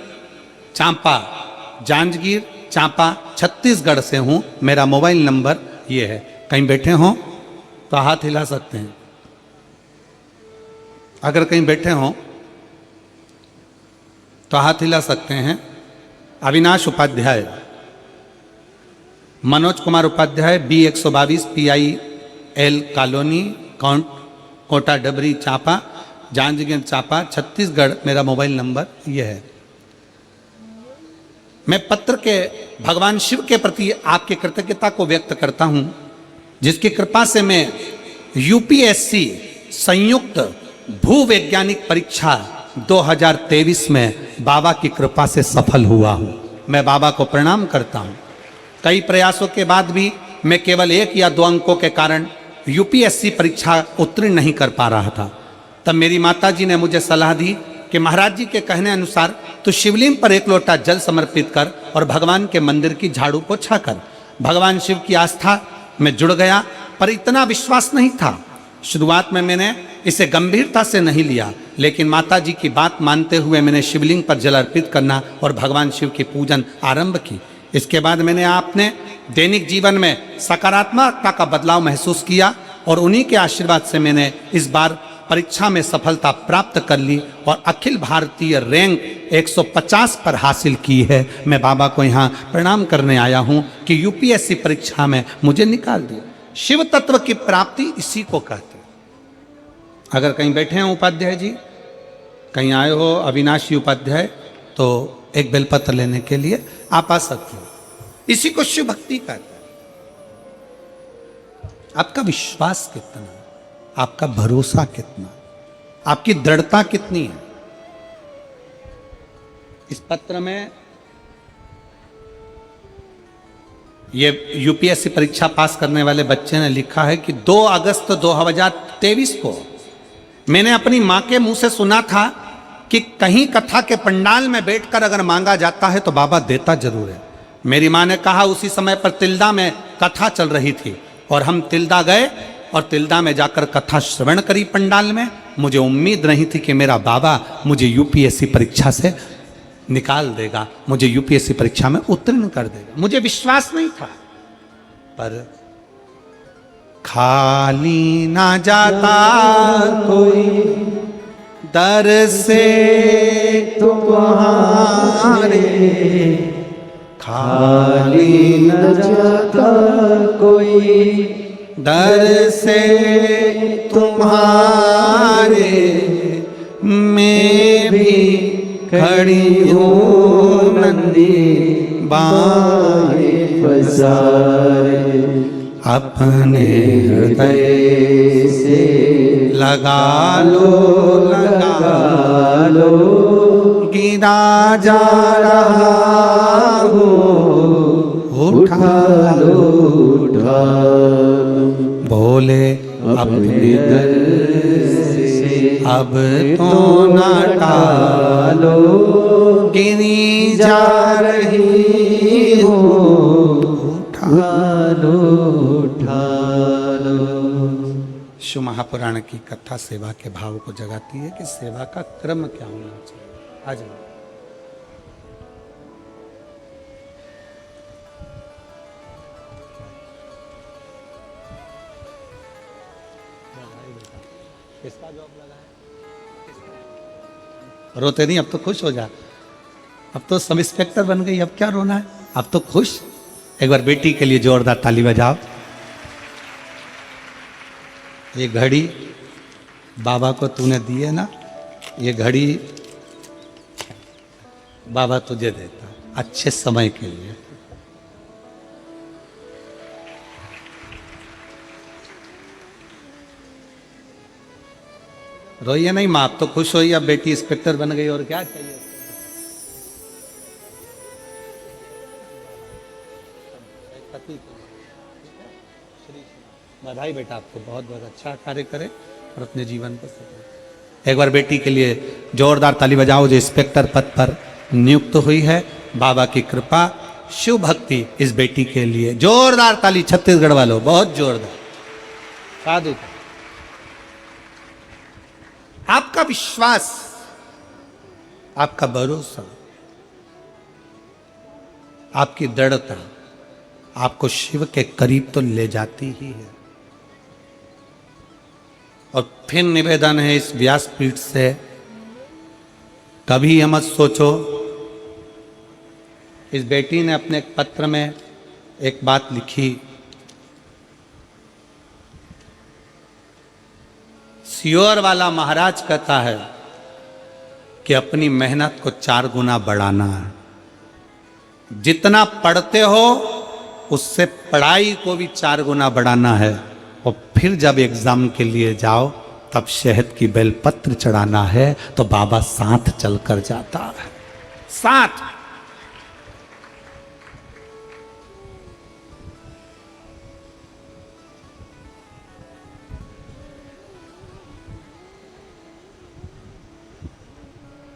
Champa, Janjgir Champa, Chhattisgarh से हूं। मेरा मोबाइल नंबर ये है। कहीं बैठे हों तो हाथ हिला सकते हैं। अगर कहीं बैठे हों तो हाथ हिला सकते हैं। Avinash Upadhyay, Manoj Kumar Upadhyay, B122 PIL colony, Kota Dabri Champa, Janjgir Champa, Chhattisgarh. मेरा मोबाइल नंबर यह है। मैं पत्र के भगवान शिव के प्रति आपकी कृतज्ञता को व्यक्त करता हूं, जिसकी कृपा से मैं UPSC संयुक्त भूवैज्ञानिक परीक्षा 2023 में बाबा की कृपा से सफल हुआ हूं। मैं बाबा को प्रणाम करता हूं। कई प्रयासों के बाद भी मैं केवल 1 या 2 अंकों के कारण UPSC परीक्षा उत्तीर्ण नहीं कर पा रहा था। तब मेरी माताजी ने मुझे सलाह दी कि महाराज जी के कहने अनुसार तो शिवलिंग पर 1 लोटा जल समर्पित कर और भगवान के मंदिर की झाड़ू पोछा कर। भगवान शिव की आस्था में जुड़ गया, पर इतना विश्वास नहीं था। शुरुआत में मैंने इसे गंभीरता से नहीं लिया, लेकिन माताजी की बात मानते हुए मैंने शिवलिंग पर जल अर्पित करना और भगवान शिव की पूजन आरंभ की। इसके बाद मैंने अपने दैनिक जीवन में सकारात्मकता का बदलाव महसूस किया और उन्हीं के आशीर्वाद से मैंने इस बार परीक्षा में सफलता प्राप्त कर ली और अखिल भारतीय रैंक 150 पर हासिल की है। मैं बाबा को यहाँ प्रणाम करने आया हूँ कि UPSC परीक्षा में मुझे निकाल दिया। शिव तत्व की प्राप्ति इसी को कहते हैं। अगर कहीं बैठे हैं उपाध्याय जी, कहीं आए हो अविनाशी उपाध्याय, तो एक बेलपत्र लेने के लिए आप आ सकते हो। इसी को शिव भक्ति कहते हैं। आपका विश्वास कितना, आपका भरोसा कितना, आपकी दृढ़ता कितनी है। इस पत्र में ये UPSC परीक्षा पास करने वाले बच्चे ने लिखा है कि 2 अगस्त 2023 को मैंने अपनी मां के मुंह से सुना था कि कहीं कथा के पंडाल में बैठकर अगर मांगा जाता है तो बाबा देता जरूर है। मेरी मां ने कहा, उसी समय पर तिल्दा में कथा चल रही थी और हम तिल्दा गए और तिल्दा में जाकर कथा श्रवण करी पंडाल में। मुझे उम्मीद नहीं थी कि मेरा बाबा मुझे UPSC परीक्षा से निकाल देगा, मुझे UPSC परीक्षा में उत्तीर्ण कर देगा। मुझे विश्वास नहीं था, पर खाली ना जाता कोई दर से तुम्हारे, खाली न जाता कोई दर से तुम्हारे, मैं भी खड़ी हूँ नंदी बाएं पसारे, अपने हृदय से लगा लो गिरा जा रहा हो, उठा लो बोले अपने दर से अब तो ना टालो, गिरी जा रही हो, उठा लो। शिव महापुराण की कथा सेवा के भाव को जगाती है कि सेवा का क्रम क्या होना चाहिए। आ जाओ। रोते नहीं, अब तो खुश हो जा, अब तो सब इंस्पेक्टर बन गई, अब क्या रोना है, अब तो खुश। एक बार बेटी के लिए जोरदार ताली बजाओ। ये घड़ी बाबा को तूने दी है ना, ये घड़ी बाबा तुझे देता अच्छे समय के लिए। रोइए नहीं माँ, आप तो खुश होइए, अब बेटी इंस्पेक्टर बन गई, और क्या चाहिए। बधाई बेटा, आपको बहुत बहुत अच्छा कार्य करे और अपने जीवन को सफल। एक बार बेटी के लिए जोरदार ताली बजाओ, जो इंस्पेक्टर पद पर नियुक्त हुई है। बाबा की कृपा, शिव भक्ति इस बेटी के लिए। जोरदार ताली छत्तीसगढ़ वालों, बहुत जोरदार। साधु, आपका विश्वास, आपका भरोसा, आपकी दृढ़ता आपको शिव के करीब तो ले जाती ही है। और फिर निवेदन है इस व्यासपीठ से, कभी यह मत सोचो। इस बेटी ने अपने एक पत्र में एक बात लिखी, सियोर वाला महाराज कहता है कि अपनी मेहनत को 4 गुना बढ़ाना है। जितना पढ़ते हो उससे पढ़ाई को भी 4 गुना बढ़ाना है। और फिर जब एग्जाम के लिए जाओ तब शहद की बेलपत्र चढ़ाना है, तो बाबा साथ चलकर जाता है, साथ।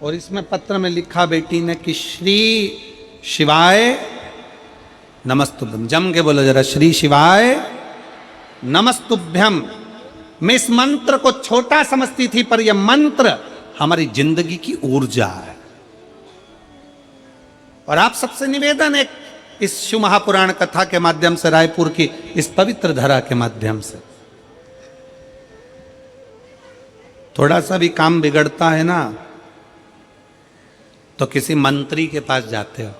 और इसमें पत्र में लिखा बेटी ने कि श्री शिवाय नमस्तुभ्यम। जम के बोलो जरा, श्री शिवाय नमस्तुभ्यम। मैं इस मंत्र को छोटा समझती थी, पर यह मंत्र हमारी जिंदगी की ऊर्जा है। और आप सबसे निवेदन है, इस शिव महापुराण कथा के माध्यम से, रायपुर की इस पवित्र धरा के माध्यम से, थोड़ा सा भी काम बिगड़ता है ना, तो किसी मंत्री के पास जाते हो।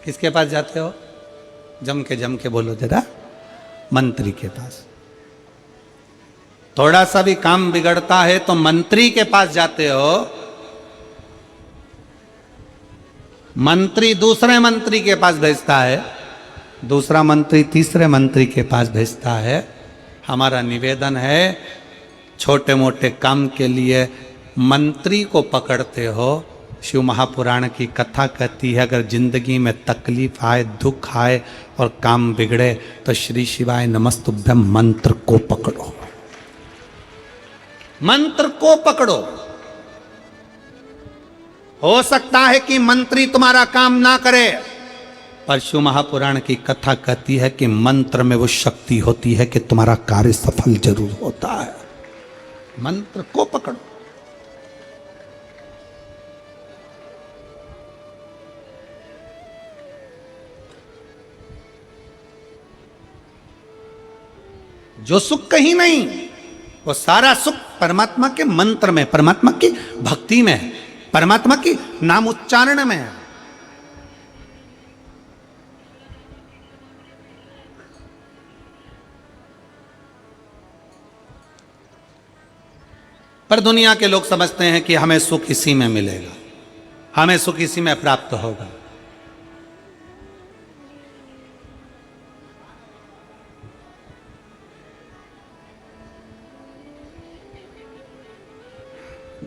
किसके पास जाते हो? जम के बोलो जरा, मंत्री के पास। थोड़ा सा भी काम बिगड़ता है तो मंत्री के पास जाते हो। मंत्री दूसरे मंत्री के पास भेजता है, दूसरा मंत्री तीसरे मंत्री के पास भेजता है। हमारा निवेदन है, छोटे मोटे काम के लिए मंत्री को पकड़ते हो। शिव महापुराण की कथा कहती है, अगर जिंदगी में तकलीफ आए, दुख आए और काम बिगड़े, तो श्री शिवाय नमस्तुभ्यम मंत्र को पकड़ो, मंत्र को पकड़ो। हो सकता है कि मंत्री तुम्हारा काम ना करे, पर शिव महापुराण की कथा कहती है कि मंत्र में वो शक्ति होती है कि तुम्हारा कार्य सफल जरूर होता है। मंत्र को पकड़ो। जो सुख कहीं नहीं, वो सारा सुख परमात्मा के मंत्र में, परमात्मा की भक्ति में है, परमात्मा की नाम उच्चारण में है। पर दुनिया के लोग समझते हैं कि हमें सुख इसी में मिलेगा, हमें सुख इसी में प्राप्त होगा।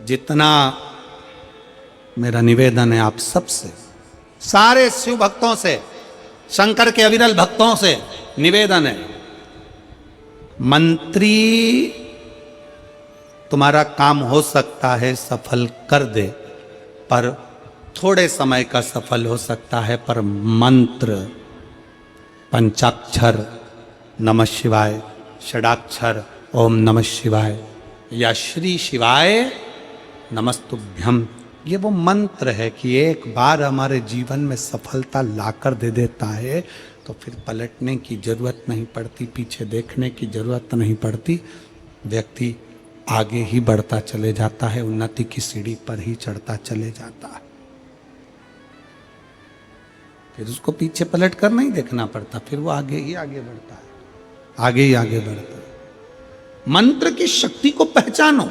जितना मेरा निवेदन है आप सबसे, सारे शिव भक्तों से, शंकर के अविरल भक्तों से निवेदन है, मंत्री तुम्हारा काम हो सकता है सफल कर दे, पर थोड़े समय का सफल हो सकता है, पर मंत्र पंचाक्षर नमः शिवाय, षडाक्षर ओम नमः शिवाय या श्री शिवाय नमस्तुभ्यम, ये वो मंत्र है कि एक बार हमारे जीवन में सफलता लाकर दे देता है तो फिर पलटने की जरूरत नहीं पड़ती, पीछे देखने की जरूरत नहीं पड़ती। व्यक्ति आगे ही बढ़ता चले जाता है, उन्नति की सीढ़ी पर ही चढ़ता चले जाता है। फिर उसको पीछे पलट कर नहीं देखना पड़ता, फिर वो आगे ही आगे बढ़ता है, आगे ही आगे बढ़ता है। मंत्र की शक्ति को पहचानो।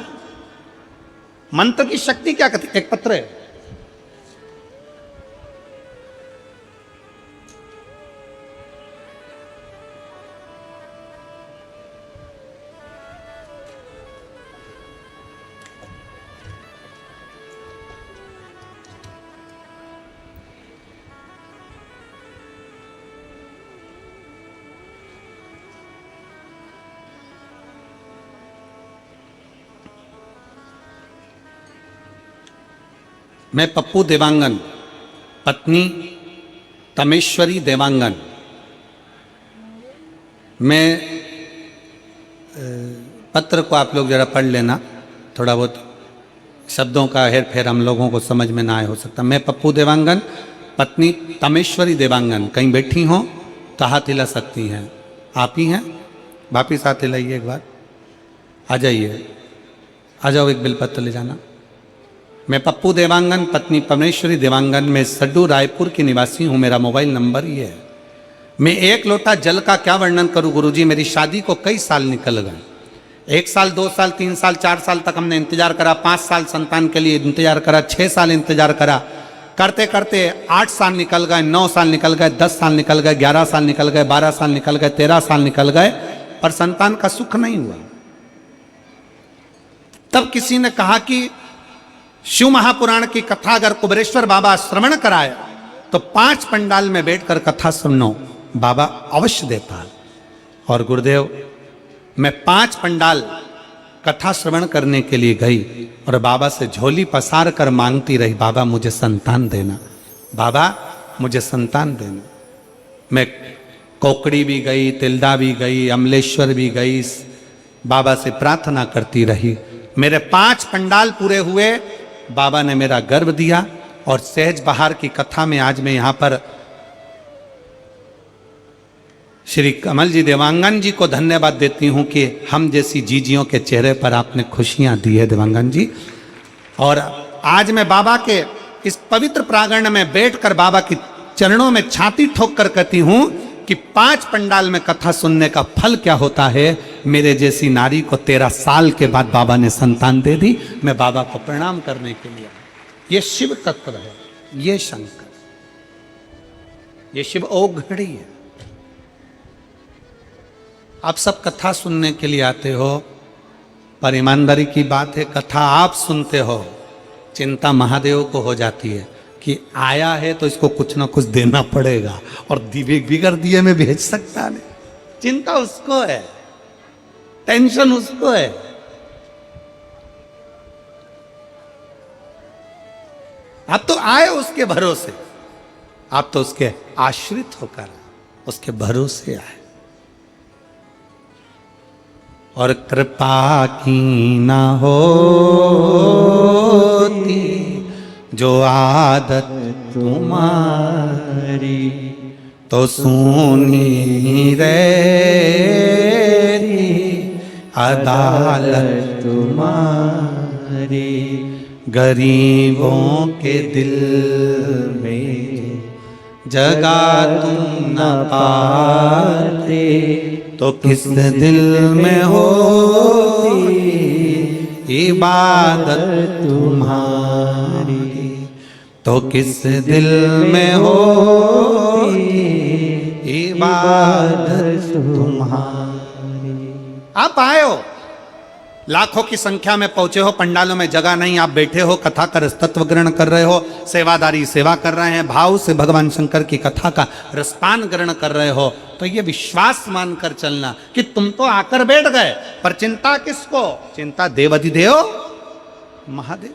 मंत्र की शक्ति क्या कहती है? एक पत्र है, मैं पप्पू देवांगन, पत्नी तमेश्वरी देवांगन, मैं पत्र को आप लोग जरा पढ़ लेना, थोड़ा बहुत शब्दों का हेर फेर हम लोगों को समझ में ना आए हो सकता। मैं पप्पू देवांगन, पत्नी तमेश्वरी देवांगन, कहीं बैठी हो तो हाथ हिला सकती हैं। आप ही हैं? वापिस हाथ हिलाइए एक बार, आ जाइए, आ जाओ, एक बिलपत्र ले जाना। मैं पप्पू देवांगन, पत्नी परमेश्वरी देवांगन, मैं सड्डू रायपुर की निवासी हूँ। मेरा मोबाइल नंबर ये है। मैं एक लोटा जल का क्या वर्णन करूँ गुरुजी, मेरी शादी को कई साल निकल गए। 1 साल, 2 साल, 3 साल, 4 साल तक हमने इंतजार करा, 5 साल संतान के लिए इंतजार करा, 6 साल इंतजार करा, करते करते 8 साल निकल गए, 9 साल निकल गए, 10 साल निकल गए, 11 साल निकल गए, 12 साल निकल गए, 13 साल निकल गए, पर संतान का सुख नहीं हुआ। तब किसी ने कहा कि शिव महापुराण की कथा अगर कुबेरेश्वर बाबा श्रवण कराए तो 5 पंडाल में बैठकर कथा सुनो, बाबा अवश्य देता है। और गुरुदेव, मैं 5 पंडाल कथा श्रवण करने के लिए गई और बाबा से झोली पसार कर मांगती रही, बाबा मुझे संतान देना, बाबा मुझे संतान देना। मैं कोकड़ी भी गई, तिल्दा भी गई, अमलेश्वर भी गई, बाबा से प्रार्थना करती रही। मेरे 5 पंडाल पूरे हुए, बाबा ने मेरा गर्व दिया। और सहज बहार की कथा में आज मैं यहां पर श्री कमल जी देवांगन जी को धन्यवाद देती हूं कि हम जैसी जीजियों के चेहरे पर आपने खुशियां दी है देवांगन जी। और आज मैं बाबा के इस पवित्र प्रांगण में बैठकर बाबा की चरणों में छाती ठोक कर कहती हूं कि 5 पंडाल में कथा सुनने का फल क्या होता है। मेरे जैसी नारी को 13 साल के बाद बाबा ने संतान दे दी। मैं बाबा को प्रणाम करने के लिए, ये शिव तत्व है, ये शंकर, ये शिव औघड़ी है। आप सब कथा सुनने के लिए आते हो, पर ईमानदारी की बात है, कथा आप सुनते हो, चिंता महादेव को हो जाती है कि आया है तो इसको कुछ ना कुछ देना पड़ेगा, और दिवे बिगर दिए में भेज सकता नहीं। चिंता उसको है, टेंशन उसको है। आप तो आए उसके भरोसे, आप तो उसके आश्रित होकर उसके भरोसे आए। और कृपा की ना होती जो आदत तुम्हारी, तो सुनी रहती अदालत तुम्हारी। गरीबों के दिल में जगह तुम न पाते, तो किस दिल में होती इबादत तुम्हारी, तो किस दिल में होती इबादत तुम्हारी। आप आए हो, लाखों की संख्या में पहुंचे हो, पंडालों में जगह नहीं, आप बैठे हो, कथा का रसतत्व ग्रहण कर रहे हो, सेवादारी सेवा कर रहे हैं, भाव से भगवान शंकर की कथा का रसपान ग्रहण कर रहे हो, तो ये विश्वास मानकर चलना कि तुम तो आकर बैठ गए, पर चिंता किसको? चिंता देवाधिदेव महादेव।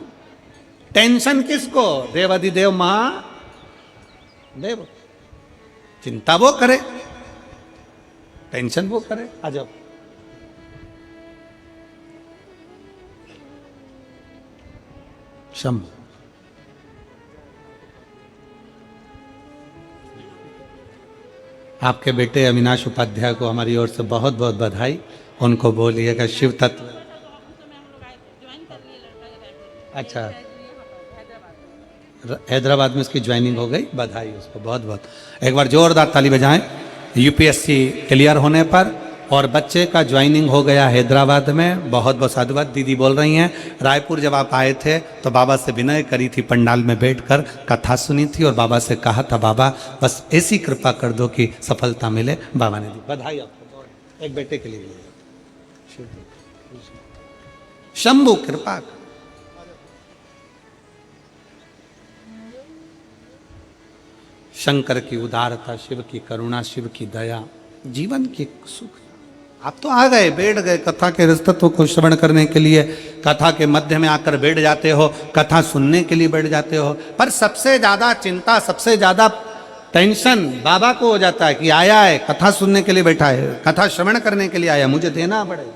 टेंशन किसको? देवाधिदेव महादेव। चिंता वो करे, टेंशन वो करे। आ जाओ, शम आपके बेटे अविनाश उपाध्याय को हमारी ओर से बहुत बहुत बधाई। उनको बोलिएगा शिव तत्व अच्छा, हैदराबाद में इसकी ज्वाइनिंग हो गई, बधाई उसको बहुत बहुत। एक बार जोरदार ताली बजाएं यूपीएससी क्लियर होने पर। और बच्चे का ज्वाइनिंग हो गया हैदराबाद में, बहुत बहुत साधुवाद। दीदी बोल रही हैं रायपुर जब आप आए थे तो बाबा से विनय करी थी, पंडाल में बैठकर कथा सुनी थी और बाबा से कहा था बाबा बस ऐसी कृपा कर दो कि सफलता मिले। बाबा ने दी, बधाई आपको। एक बेटे के लिए शंभु कृपा। शंकर की उदारता, शिव की करुणा, शिव की दया, जीवन की सुख। आप तो आ गए, बैठ गए कथा के रस्तत्व को श्रवण करने के लिए, कथा के मध्य में आकर बैठ जाते हो, कथा सुनने के लिए बैठ जाते हो। पर सबसे ज्यादा चिंता, सबसे ज्यादा टेंशन बाबा को हो जाता है कि आया है, कथा सुनने के लिए बैठा है, कथा श्रवण करने के लिए आया, मुझे देना पड़ेगा।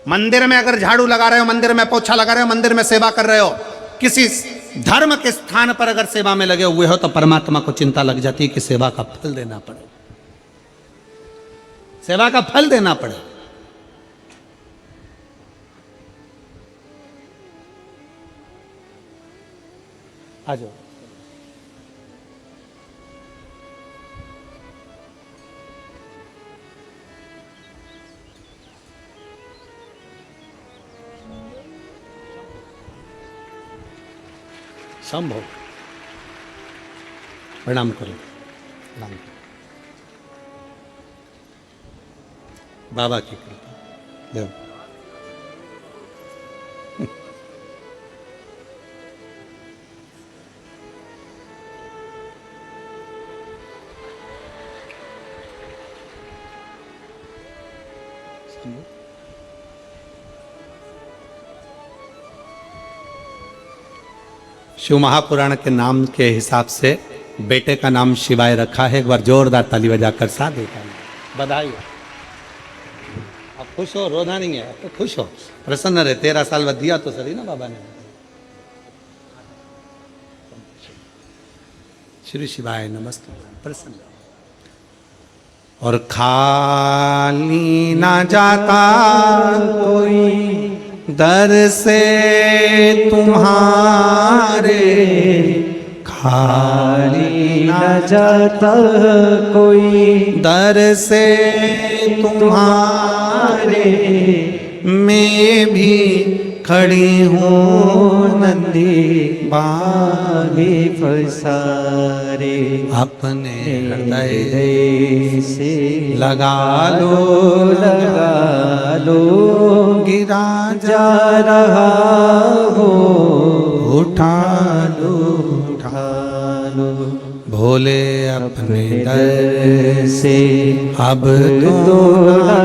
मंदिर में अगर झाड़ू लगा रहे हो, मंदिर में पोछा लगा रहे हो, मंदिर में सेवा कर रहे हो, किसी धर्म के स्थान पर अगर सेवा में लगे हुए हो तो परमात्मा को चिंता लग जाती है कि सेवा का फल देना पड़े, सेवा का फल देना पड़े। आ जाओ। संभव प्रणाम करो, प्रणाम करो। बाबा की कृपा देव। शिव महापुराण के नाम के हिसाब से बेटे का नाम शिवाय रखा है। एक बार जोरदार ताली बजाकर साथ बधाई। आप खुश हो, रोना नहीं है, आप तो खुश हो, प्रसन्न रहे। 13 साल बाद दिया तो सही ना बाबा ने। श्री शिवाय नमस्ते, प्रसन्न। और खाली ना जाता कोई दर से तुम्हारे, खाली न जाता कोई दर से तुम्हारे, मैं भी खड़ी हूँ नंदी बागे पसारे, अपने हृदय से लगा लो गिरा जा रहा हो, उठा लो भोले अपने दर से अब तो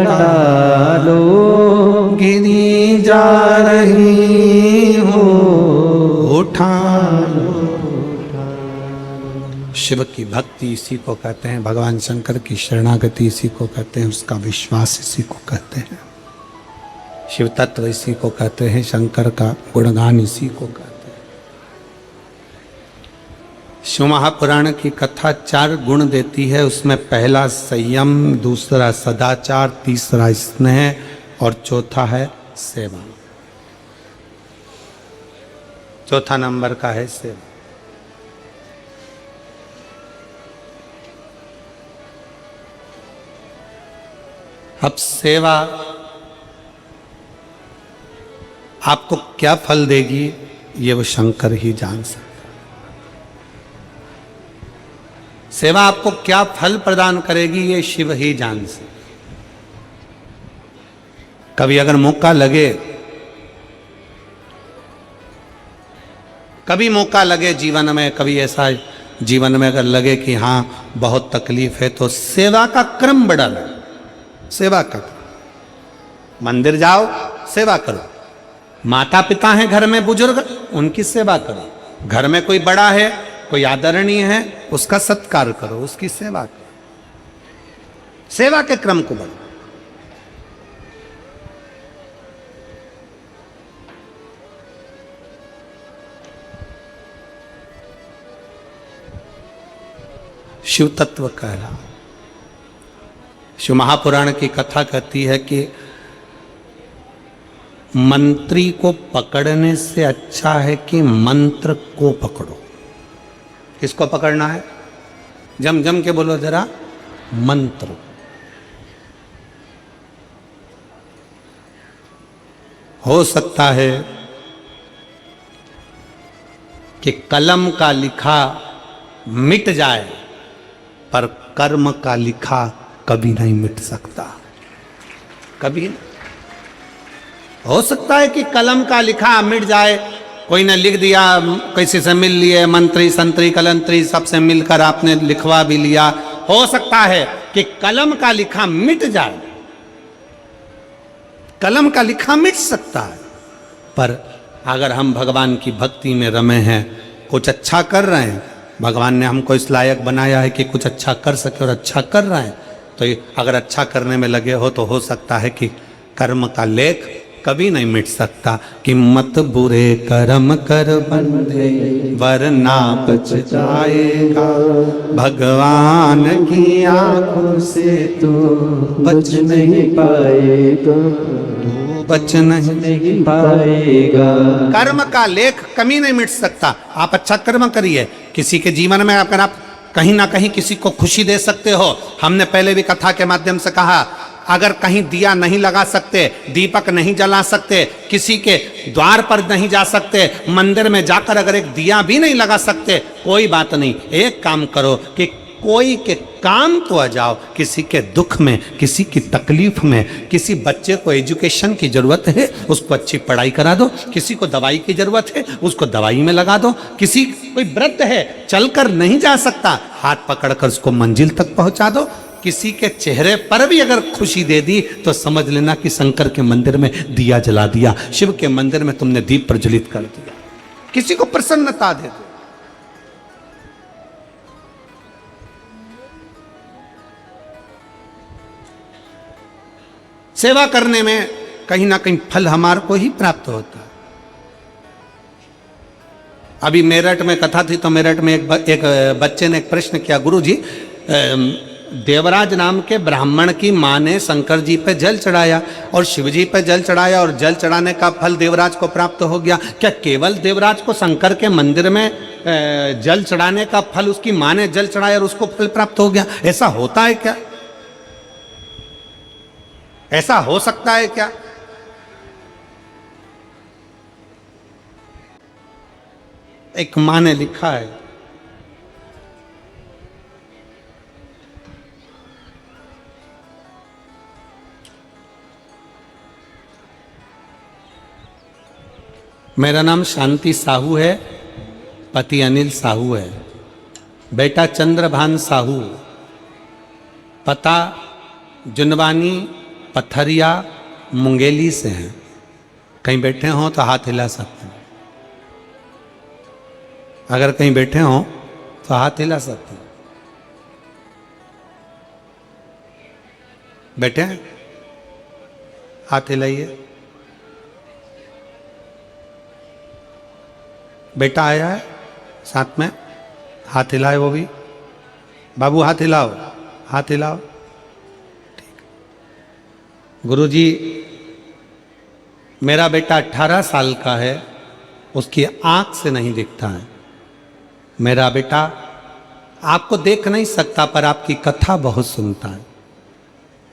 डालो, गिरी जा रही हो, उठा लो। शिव की भक्ति इसी को कहते हैं, भगवान शंकर की शरणागति इसी को कहते हैं, उसका विश्वास इसी को कहते हैं, शिव तत्व इसी को कहते हैं, शंकर का गुणगान इसी को कहते हैं। शिव महापुराण की कथा 4 गुण देती है। उसमें पहला संयम, दूसरा सदाचार, तीसरा स्नेह और चौथा है सेवा। चौथा नंबर का है सेवा। अब सेवा आपको क्या फल देगी ये वो शंकर ही जान सकते। सेवा आपको क्या फल प्रदान करेगी ये शिव ही जान सकते। कभी अगर मौका लगे, कभी मौका लगे जीवन में, कभी ऐसा जीवन में अगर लगे कि हाँ बहुत तकलीफ है, तो सेवा का क्रम बढ़ा लो। सेवा का मंदिर जाओ, सेवा करो। माता पिता हैं घर में बुजुर्ग, उनकी सेवा करो। घर में कोई बड़ा है, कोई आदरणीय है, उसका सत्कार करो, उसकी सेवा करो। सेवा के क्रम को बढ़ो। शिव तत्व कहला। शिव महापुराण की कथा कहती है कि मंत्री को पकड़ने से अच्छा है कि मंत्र को पकड़ो। किसको पकड़ना है? जम जम के बोलो जरा, मंत्र। हो सकता है कि कलम का लिखा मिट जाए, पर कर्म का लिखा कभी नहीं मिट सकता, कभी नहीं। हो सकता है कि कलम का लिखा मिट जाए, कोई ने लिख दिया, किसी से मिल लिए, मंत्री संतरी कलंतरी सबसे मिलकर आपने लिखवा भी लिया। हो सकता है कि कलम का लिखा मिट जाए, कलम का लिखा मिट सकता है, पर अगर हम भगवान की भक्ति में रमे हैं, कुछ अच्छा कर रहे हैं, भगवान ने हमको इस लायक बनाया है कि कुछ अच्छा कर सके और अच्छा कर रहे हैं, तो अगर अच्छा करने में लगे हो तो हो सकता है कि कर्म का लेख कभी नहीं मिट सकता। कि मत बुरे कर्म कर बंदे वरना पछताएगा, भगवान की आंखों से तो बच नहीं पाएगा, बच नहीं पाएगा। कर्म का लेख कभी नहीं मिट सकता। आप अच्छा कर्म करिए, किसी के जीवन में अगर आप कहीं ना कहीं किसी को खुशी दे सकते हो। हमने पहले भी कथा के माध्यम से कहा, अगर कहीं दिया नहीं लगा सकते, दीपक नहीं जला सकते, किसी के द्वार पर नहीं जा सकते, मंदिर में जाकर अगर एक दिया भी नहीं लगा सकते, कोई बात नहीं, एक काम करो कि कोई के काम तो आ जाओ। किसी के दुख में, किसी की तकलीफ में, किसी बच्चे को एजुकेशन की जरूरत है, उसको अच्छी पढ़ाई करा दो। किसी को दवाई की जरूरत है, उसको दवाई में लगा दो। किसी कोई वृद्ध है, चलकर नहीं जा सकता, हाथ पकड़कर उसको मंजिल तक पहुंचा दो। किसी के चेहरे पर भी अगर खुशी दे दी तो समझ लेना कि शंकर के मंदिर में दिया जला दिया, शिव के मंदिर में तुमने दीप प्रज्वलित कर दिया। किसी को प्रसन्नता दे दो। सेवा करने में कहीं ना कहीं फल हमारे को ही प्राप्त होता है। अभी मेरठ में कथा थी, तो मेरठ में एक बच्चे ने एक प्रश्न किया, गुरुजी, देवराज नाम के ब्राह्मण की माँ ने शंकर जी पे जल चढ़ाया और शिव जी पे जल चढ़ाया और जल चढ़ाने का फल देवराज को प्राप्त हो गया। क्या केवल देवराज को शंकर के मंदिर में जल चढ़ाने का फल उसकी माँ ने जल चढ़ाया और उसको फल प्राप्त हो गया? ऐसा होता है क्या? ऐसा हो सकता है क्या? एक माँ ने लिखा है, मेरा नाम शांति साहू है, पति अनिल साहू है, बेटा चंद्रभान साहू, पता जुनवानी पथरिया मुंगेली से हैं। कहीं बैठे हों तो हाथ हिला सकते हैं, अगर कहीं बैठे हों तो हाथ हिला सकते हैं। बैठे हैं? हाथ हिलाइए। बेटा आया है साथ में, हाथ हिलाए वो भी। बाबू हाथ हिलाओ, हाथ हिलाओ। ठीक। गुरुजी, मेरा बेटा 18 साल का है, उसकी आंख से नहीं दिखता है। मेरा बेटा आपको देख नहीं सकता, पर आपकी कथा बहुत सुनता है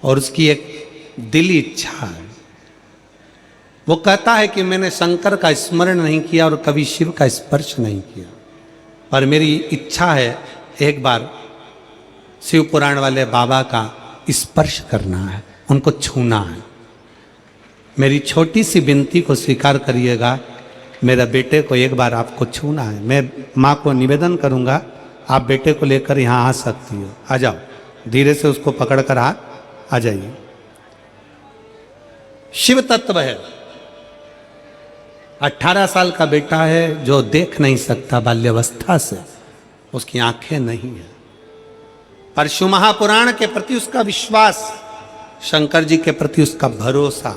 और उसकी एक दिली इच्छा है। वो कहता है कि मैंने शंकर का स्मरण नहीं किया और कभी शिव का स्पर्श नहीं किया, पर मेरी इच्छा है एक बार शिव पुराण वाले बाबा का स्पर्श करना है, उनको छूना है। मेरी छोटी सी विनती को स्वीकार करिएगा, मेरा बेटे को एक बार आपको छूना है। मैं माँ को निवेदन करूँगा, आप बेटे को लेकर यहाँ आ सकती हो। आ जाओ, धीरे से उसको पकड़कर हाथ आ जाइए। शिव तत्व है। 18 साल का बेटा है जो देख नहीं सकता बाल्यावस्था से, उसकी आंखें नहीं है, पर शिव महापुराण के प्रति उसका विश्वास, शंकर जी के प्रति उसका भरोसा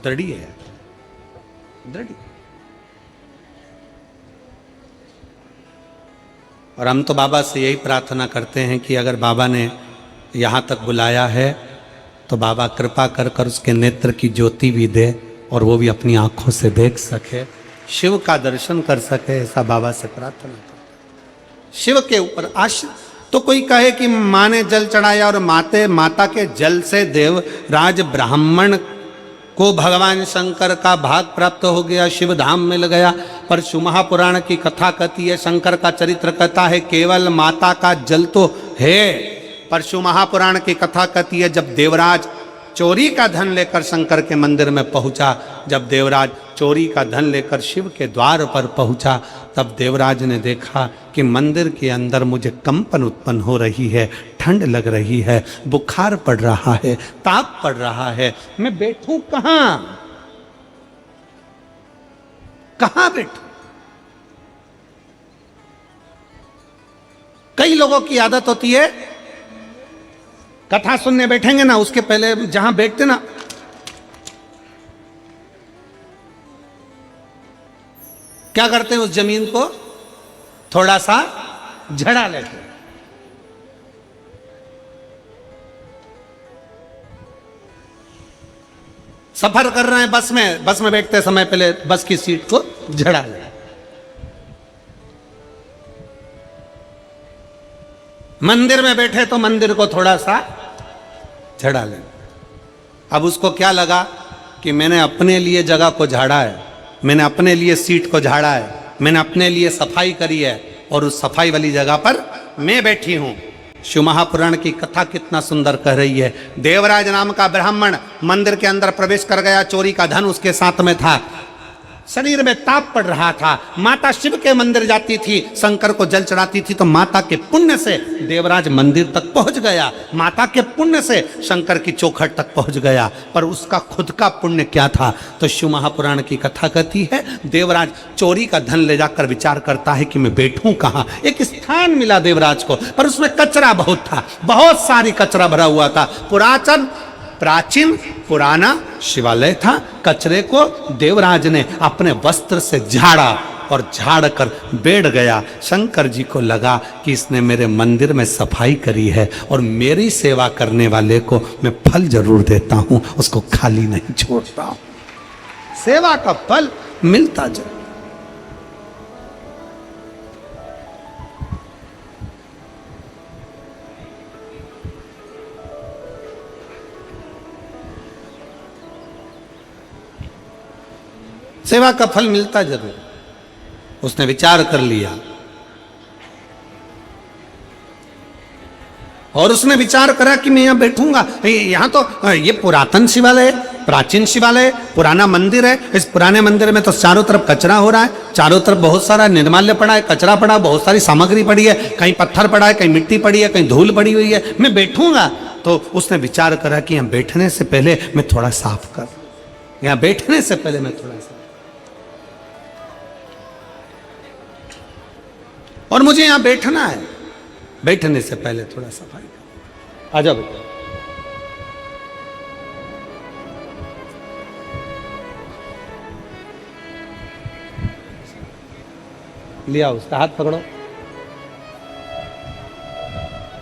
दृढ़ है, दृढ़। और हम तो बाबा से यही प्रार्थना करते हैं कि अगर बाबा ने यहाँ तक बुलाया है तो बाबा कृपा कर कर उसके नेत्र की ज्योति भी दे और वो भी अपनी आंखों से देख सके, शिव का दर्शन कर सके, ऐसा बाबा से प्रार्थना करते। शिव के ऊपर आश्रित। तो कोई कहे कि माँ ने जल चढ़ाया और माता के जल से देवराज ब्राह्मण को भगवान शंकर का भाग प्राप्त हो गया, शिव धाम मिल गया। पर शिव महापुराण की कथा कहती है, शंकर का चरित्र कहता है केवल माता का जल तो है, पर शिव महापुराण की कथा कहती है जब देवराज चोरी का धन लेकर शंकर के मंदिर में पहुंचा, जब देवराज चोरी का धन लेकर शिव के द्वार पर पहुंचा, तब देवराज ने देखा कि मंदिर के अंदर मुझे कंपन उत्पन्न हो रही है, ठंड लग रही है, बुखार पड़ रहा है, ताप पड़ रहा है, मैं बैठूं कहां, कहां बैठूं। कई लोगों की आदत होती है, कथा सुनने बैठेंगे ना, उसके पहले जहां बैठते ना, क्या करते हैं, उस जमीन को थोड़ा सा झड़ा लेते हैं। सफर कर रहे हैं बस में बैठते समय पहले बस की सीट को झड़ा ले। मंदिर में बैठे तो मंदिर को थोड़ा सा झड़ा ले। अब उसको क्या लगा कि मैंने अपने लिए जगह को झाड़ा है, मैंने अपने लिए सीट को झाड़ा है, मैंने अपने लिए सफाई करी है, और उस सफाई वाली जगह पर मैं बैठी हूं। शिव महापुराण की कथा कितना सुंदर कह रही है। देवराज नाम का ब्राह्मण मंदिर के अंदर प्रवेश कर गया, चोरी का धन उसके साथ में था, शरीर में ताप पड़ रहा था। माता शिव के मंदिर जाती थी, शंकर को जल चढ़ाती थी, तो माता के पुण्य से देवराज मंदिर तक पहुंच गया, माता के पुण्य से शंकर की चौखट तक पहुंच गया। पर उसका खुद का पुण्य क्या था? तो शिव महापुराण की कथा कहती है देवराज चोरी का धन ले जाकर विचार करता है कि मैं बैठूं कहां। एक स्थान मिला देवराज को, पर उसमें कचरा बहुत था, बहुत सारी कचरा भरा हुआ था। प्राचीन पुराना शिवालय था। कचरे को देवराज ने अपने वस्त्र से झाड़ा और झाड़ कर बैठ गया। शंकर जी को लगा कि इसने मेरे मंदिर में सफाई करी है और मेरी सेवा करने वाले को मैं फल जरूर देता हूं, उसको खाली नहीं छोड़ता हूं। सेवा का फल मिलता जरूर। सेवा का फल मिलता जरूर। उसने विचार कर लिया और उसने विचार करा कि मैं यहां बैठूंगा। यहां तो ये पुरातन शिवालय है, प्राचीन शिवालय, पुराना मंदिर है। इस पुराने मंदिर में तो चारों तरफ कचरा हो रहा है, चारों तरफ बहुत सारा निर्माल्य पड़ा है, कचरा पड़ा, बहुत सारी सामग्री पड़ी है, कहीं पत्थर पड़ा है, कहीं मिट्टी पड़ी है, कहीं धूल पड़ी हुई है, मैं बैठूंगा। तो उसने विचार करा कि यहां बैठने से पहले मैं थोड़ा साफ कर, यहां बैठने से पहले मैं थोड़ा सा, और मुझे यहां बैठना है, बैठने से पहले थोड़ा सफाई कर। आजा बेटा, लिया उसका हाथ पकड़ो,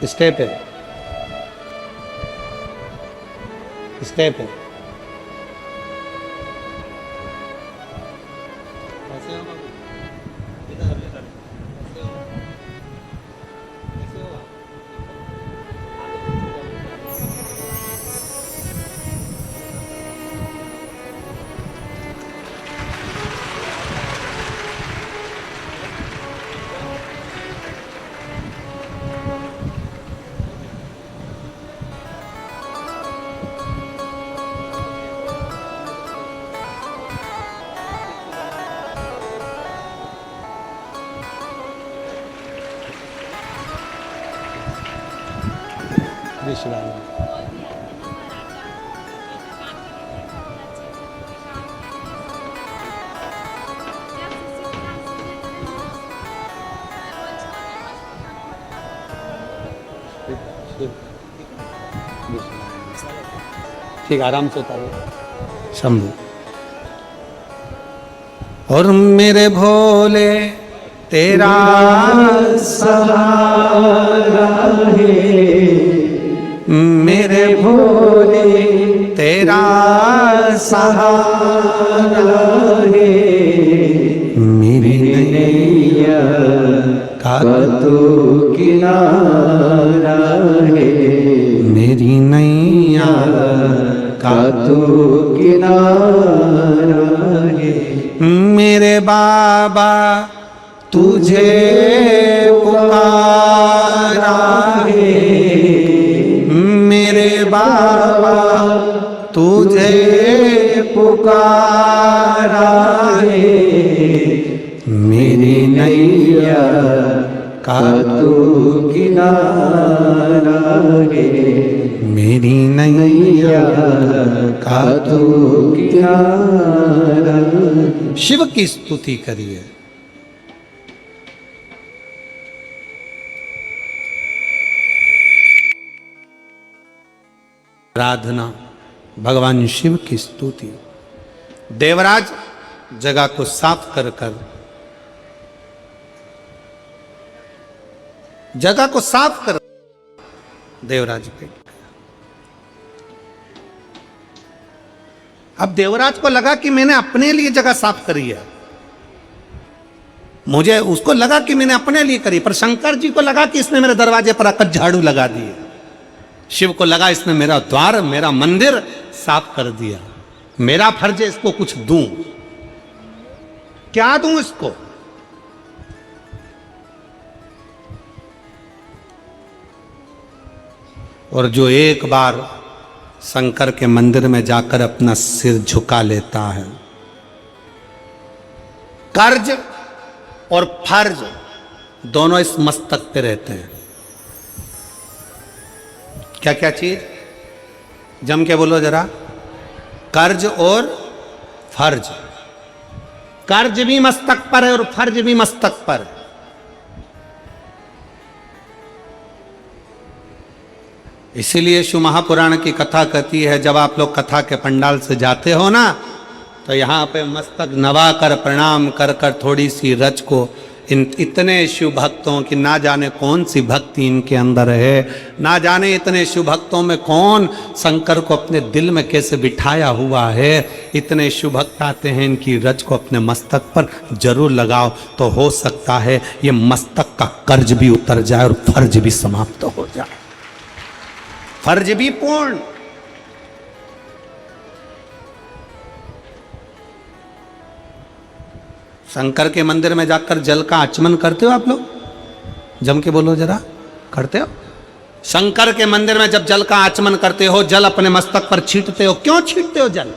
स्टेप है, स्टेप है। ठीक, आराम से उतारो शंभू। और मेरे भोले तेरा सहारा है, मेरे भोले तेरा सहारा है, मेरी नैया का तू किनारा है, मेरी नैया का तू किनारा है। मेरे बाबा तुझे पुकारा है, मेरे बाबा तुझे पुकारा है, मेरी नैया का तू किनारा है, मेरी नैया का तू किनारा। शिव की स्तुति करिए। आराधना, भगवान शिव की स्तुति। देवराज जगह को साफ कर कर, जगह को साफ कर, देवराज पे। अब देवराज को लगा कि मैंने अपने लिए जगह साफ करी है, मुझे उसको लगा कि मैंने अपने लिए करी, पर शंकर जी को लगा कि इसने मेरे दरवाजे पर आकर झाड़ू लगा दिए। शिव को लगा इसने मेरा द्वार, मेरा मंदिर साफ कर दिया, मेरा फर्ज है इसको कुछ दूं। क्या दूं इसको? और जो एक बार शंकर के मंदिर में जाकर अपना सिर झुका लेता है, कर्ज और फर्ज दोनों इस मस्तक पे रहते हैं। क्या क्या चीज? जम के बोलो जरा। कर्ज और फर्ज। कर्ज भी मस्तक पर है और फर्ज भी मस्तक पर है। इसीलिए शिव महापुराण की कथा कहती है, जब आप लोग कथा के पंडाल से जाते हो ना, तो यहाँ पे मस्तक नवाकर प्रणाम कर कर थोड़ी सी रज को, इतने शिव भक्तों की ना जाने कौन सी भक्ति इनके अंदर है, ना जाने इतने शिव भक्तों में कौन शंकर को अपने दिल में कैसे बिठाया हुआ है। इतने शिव भक्त आते हैं, इनकी रज को अपने मस्तक पर जरूर लगाओ, तो हो सकता है ये मस्तक का कर्ज भी उतर जाए और फर्ज भी समाप्त हो जाए, फर्ज भी पूर्ण। शंकर के मंदिर में जाकर जल का आचमन करते हो आप लोग? जम के बोलो जरा, करते हो? शंकर के मंदिर में जब जल का आचमन करते हो, जल अपने मस्तक पर छींटते हो, क्यों छींटते हो जल?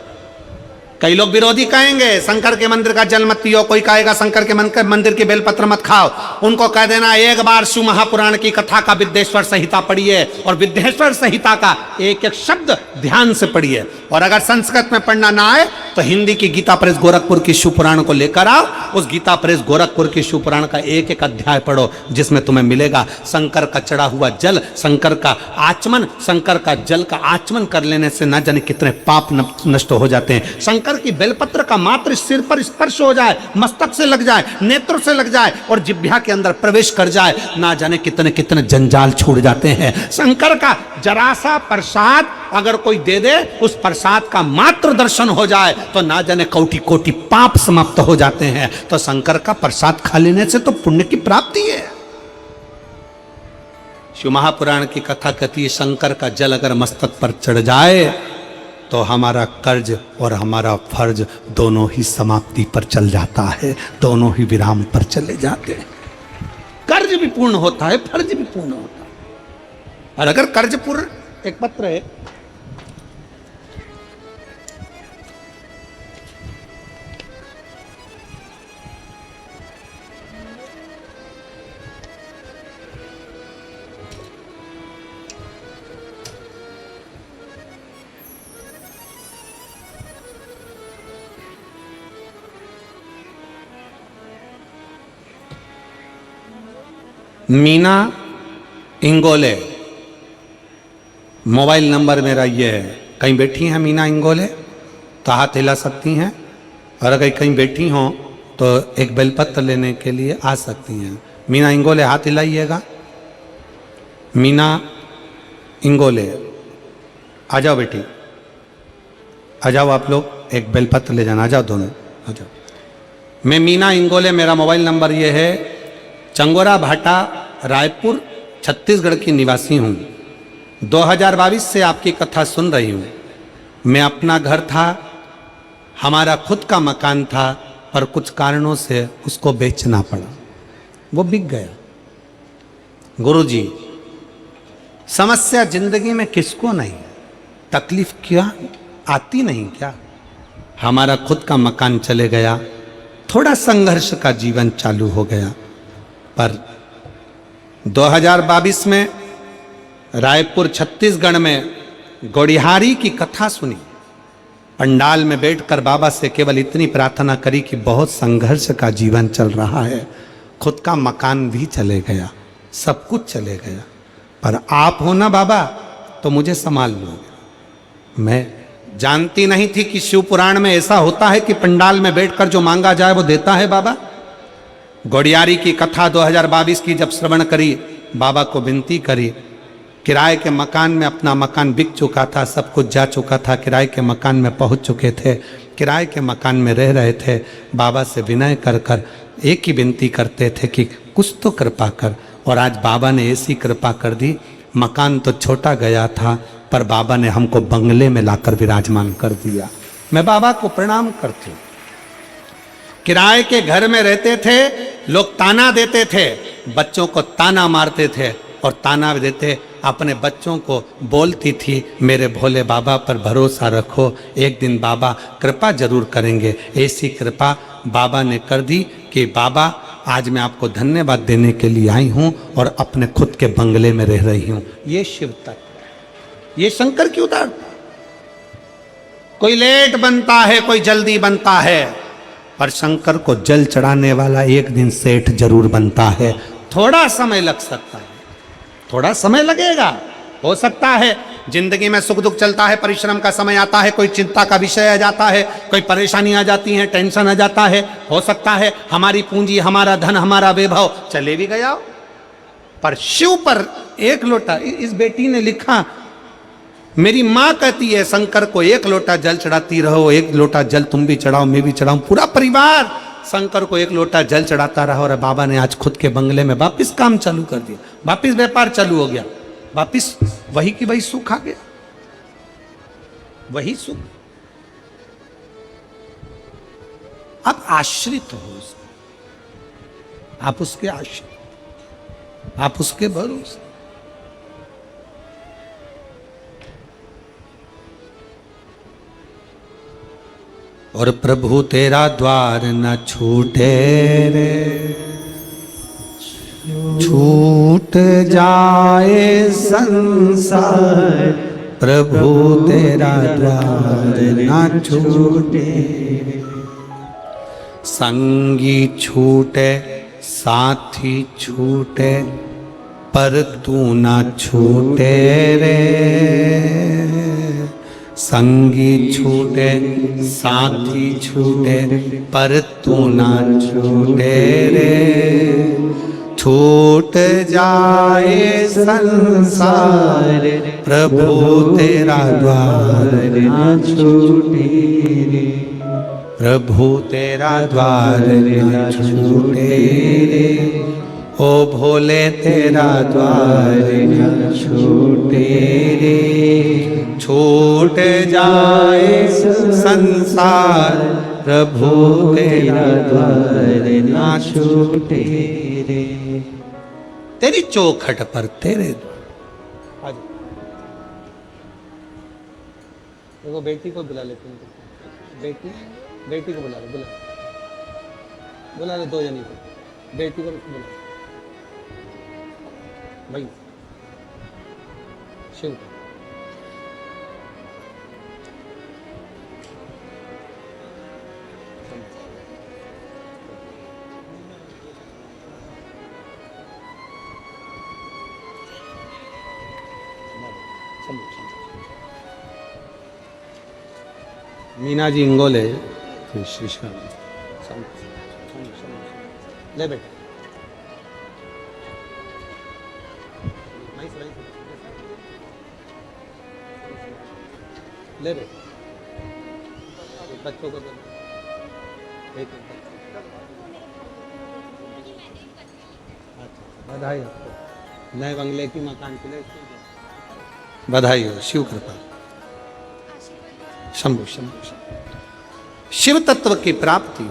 कई लोग विरोधी कहेंगे शंकर के मंदिर का जल मत पियो, कोई कहेगा शंकर के मंदिर के बेलपत्र मत खाओ। उनको कह देना एक बार शिव महापुराण की कथा का विद्येश्वर संहिता पढ़िए और विद्येश्वर संहिता का एक एक शब्द ध्यान से पढ़िए, और अगर संस्कृत में पढ़ना ना आए तो हिंदी की गीता प्रेस गोरखपुर की शिव पुराण को लेकर आओ, उस गीता प्रेस गोरखपुर की शिव पुराण का एक एक अध्याय पढ़ो, जिसमें तुम्हें मिलेगा शंकर का चढ़ा हुआ जल, शंकर का आचमन, शंकर का जल का आचमन कर लेने से ना जाने कितने पाप नष्ट हो जाते हैं। शंकर की बेलपत्र का मात्र सिर पर स्पर्श हो जाए, मस्तक से लग जाए, नेत्र से लग जाए और जिह्वा के अंदर प्रवेश कर जाए, ना जाने कितने कितने जंजाल छूट जाते हैं। शंकर का जरा सा प्रसाद अगर कोई दे दे, उस प्रसाद का मात्र दर्शन हो जाए तो ना जाने कोटि कोटि पाप समाप्त हो जाते हैं। तो शंकर का प्रसाद खा लेने से तो पुण्य की प्राप्ति है। शिव महापुराण की कथा कहती है, शंकर का जल अगर मस्तक पर चढ़ जाए तो हमारा कर्ज और हमारा फर्ज दोनों ही समाप्ति पर चल जाता है, दोनों ही विराम पर चले जाते हैं। कर्ज भी पूर्ण होता है, फर्ज भी पूर्ण होता है। और अगर कर्ज पूर्ण, एक पत्र है, मीना इंगोले, मोबाइल नंबर मेरा ये है। कहीं बैठी हैं मीना इंगोले तो हाथ हिला सकती हैं, और अगर कहीं बैठी हों तो एक बेलपत्र लेने के लिए आ सकती हैं। मीना इंगोले हाथ हिलाइएगा। मीना इंगोले आ जाओ बेटी, आ जाओ आप लोग, एक बेलपत्र ले जाना, आ जाओ दोनों, आ जाओ। मैं मीना इंगोले, मेरा मोबाइल नंबर ये है, चंगोरा भाटा, रायपुर, छत्तीसगढ़ की निवासी हूँ। 2022 से आपकी कथा सुन रही हूँ। मैं अपना घर था, हमारा खुद का मकान था, पर कुछ कारणों से उसको बेचना पड़ा, वो बिक गया। गुरुजी, समस्या जिंदगी में किसको नहीं, तकलीफ क्या आती नहीं क्या? हमारा खुद का मकान चले गया, थोड़ा संघर्ष का जीवन चालू हो गया। पर 2022 में रायपुर छत्तीसगढ़ में गौड़िहारी की कथा सुनी। पंडाल में बैठकर बाबा से केवल इतनी प्रार्थना करी कि बहुत संघर्ष का जीवन चल रहा है, खुद का मकान भी चले गया, सब कुछ चले गया, पर आप हो ना बाबा तो मुझे संभाल लोगे। मैं जानती नहीं थी कि शिव पुराण में ऐसा होता है कि पंडाल में बैठकर जो मांगा जाए वो देता है बाबा। गौड़ियारी की कथा 2022 की जब श्रवण करी, बाबा को विनती करी। किराए के मकान में, अपना मकान बिक चुका था, सब कुछ जा चुका था, किराए के मकान में पहुंच चुके थे, किराए के मकान में रह रहे थे। बाबा से विनय कर कर एक ही विनती करते थे कि कुछ तो कृपा कर। और आज बाबा ने ऐसी कृपा कर दी, मकान तो छोटा गया था पर बाबा ने हमको बंगले में लाकर विराजमान कर दिया। मैं बाबा को प्रणाम करती हूँ। किराए के घर में रहते थे, लोग ताना देते थे, बच्चों को ताना मारते थे और ताना देते अपने बच्चों को बोलती थी, मेरे भोले बाबा पर भरोसा रखो, एक दिन बाबा कृपा जरूर करेंगे। ऐसी कृपा बाबा ने कर दी कि बाबा आज मैं आपको धन्यवाद देने के लिए आई हूँ और अपने खुद के बंगले में रह रही हूँ। ये शिव तत्व, ये शंकर की उदारता। कोई लेट बनता है, कोई जल्दी बनता है, पर शंकर को जल चढ़ाने वाला एक दिन सेठ जरूर बनता है। थोड़ा समय लग सकता है, थोड़ा समय लगेगा, हो सकता है जिंदगी में सुख दुख चलता है, परिश्रम का समय आता है, कोई चिंता का विषय आ जाता है, कोई परेशानी आ जाती है, टेंशन आ जाता है, हो सकता है हमारी पूंजी, हमारा धन, हमारा वैभव चले भी गया। पर शिव पर एक लोटा, इस बेटी ने लिखा, मेरी माँ कहती है शंकर को एक लोटा जल चढ़ाती रहो, एक लोटा जल तुम भी चढ़ाओ, मैं भी चढ़ाऊं, पूरा परिवार शंकर को एक लोटा जल चढ़ाता रहा। और बाबा ने आज खुद के बंगले में वापिस काम चालू कर दिया, वापिस व्यापार चालू हो गया, वापिस वही की वही सुख आ गया, वही सुख। आप आश्रित हो उसके, आप उसके आश्रित, आप उसके भरोसे। और प्रभु तेरा द्वार न छूटे रे, छूट जाए संसार, प्रभु तेरा द्वार न छूटे। संगी छूटे, साथी छूटे, पर तू न छूटे रे। संगी छूटे, साथी छूटे, पर तू ना छूटे रे। छूट जाए संसार, प्रभु तेरा द्वार ना छूटे रे। प्रभु तेरा द्वार ना छूटे रे। ओ भोले तेरा द्वार न छूटे रे। छूट जाए संसार, प्रभु तेरा द्वार न छूटे रे। तेरी चौखट पर तेरे द्वार। देखो बेटी को बुला लेते हैं, बेटी को बुला ले, बुला ले, दो जनी को, बेटी को बुला भाई, शिव मीना जी इंगोले, ले बेटा, ले बेटा। बच्चों को दो। एक बधाई आपको नए बंगले की मकान के लिए बधाई हो। शिव कृपा। शंभु शंभु शंभु। शिव तत्व की प्राप्ति हो।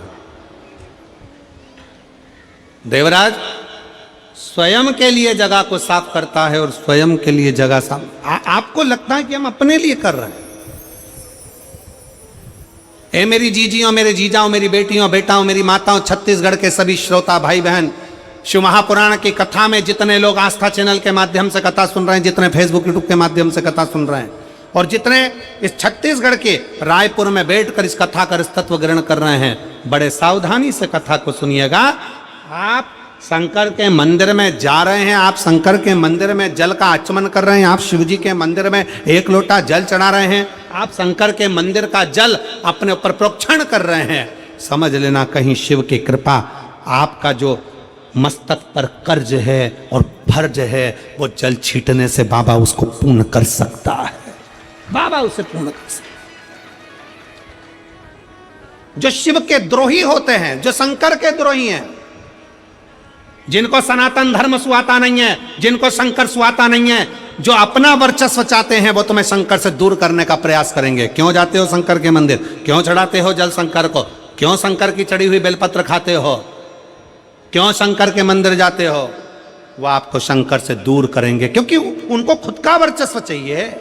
देवराज स्वयं के लिए जगह को साफ करता है और स्वयं के लिए जगह साफ। आपको लगता है कि हम अपने लिए कर रहे हैं। ए मेरी जीजियों, मेरे जीजाओं, मेरी बेटियों, बेटाओं, मेरी माताओं, छत्तीसगढ़ के सभी श्रोता भाई बहन, शिव महापुराण की कथा में जितने लोग आस्था चैनल के माध्यम से कथा सुन रहे हैं, जितने फेसबुक यूट्यूब के माध्यम से कथा सुन रहे हैं, और जितने इस छत्तीसगढ़ के रायपुर में बैठकर इस कथा का तत्व ग्रहण कर रहे हैं, बड़े सावधानी से कथा को सुनिएगा। आप शंकर के मंदिर में जा रहे हैं, आप शंकर के मंदिर में जल का आचमन कर रहे हैं, आप शिव जी के मंदिर में एक लोटा जल चढ़ा रहे हैं, आप शंकर के मंदिर का जल अपने ऊपर प्रोक्षण कर रहे हैं। समझ लेना कहीं शिव की कृपा आपका जो मस्तक पर कर्ज है और फर्ज है, वो जल छीटने से बाबा उसको पूर्ण कर सकता है। बाबा उसे पूर्ण कर सकता है। जो शिव के द्रोही होते हैं, जो शंकर के द्रोही हैं, जिनको सनातन धर्म सुहाता नहीं है, जिनको शंकर सुहाता नहीं है, जो अपना वर्चस्व चाहते हैं, वो तुम्हें शंकर से दूर करने का प्रयास करेंगे। क्यों जाते हो शंकर के मंदिर? क्यों चढ़ाते हो जल शंकर को? क्यों शंकर की चढ़ी हुई बेलपत्र खाते हो? क्यों शंकर के मंदिर जाते हो? वो आपको शंकर से दूर करेंगे, क्योंकि उनको खुद का वर्चस्व चाहिए।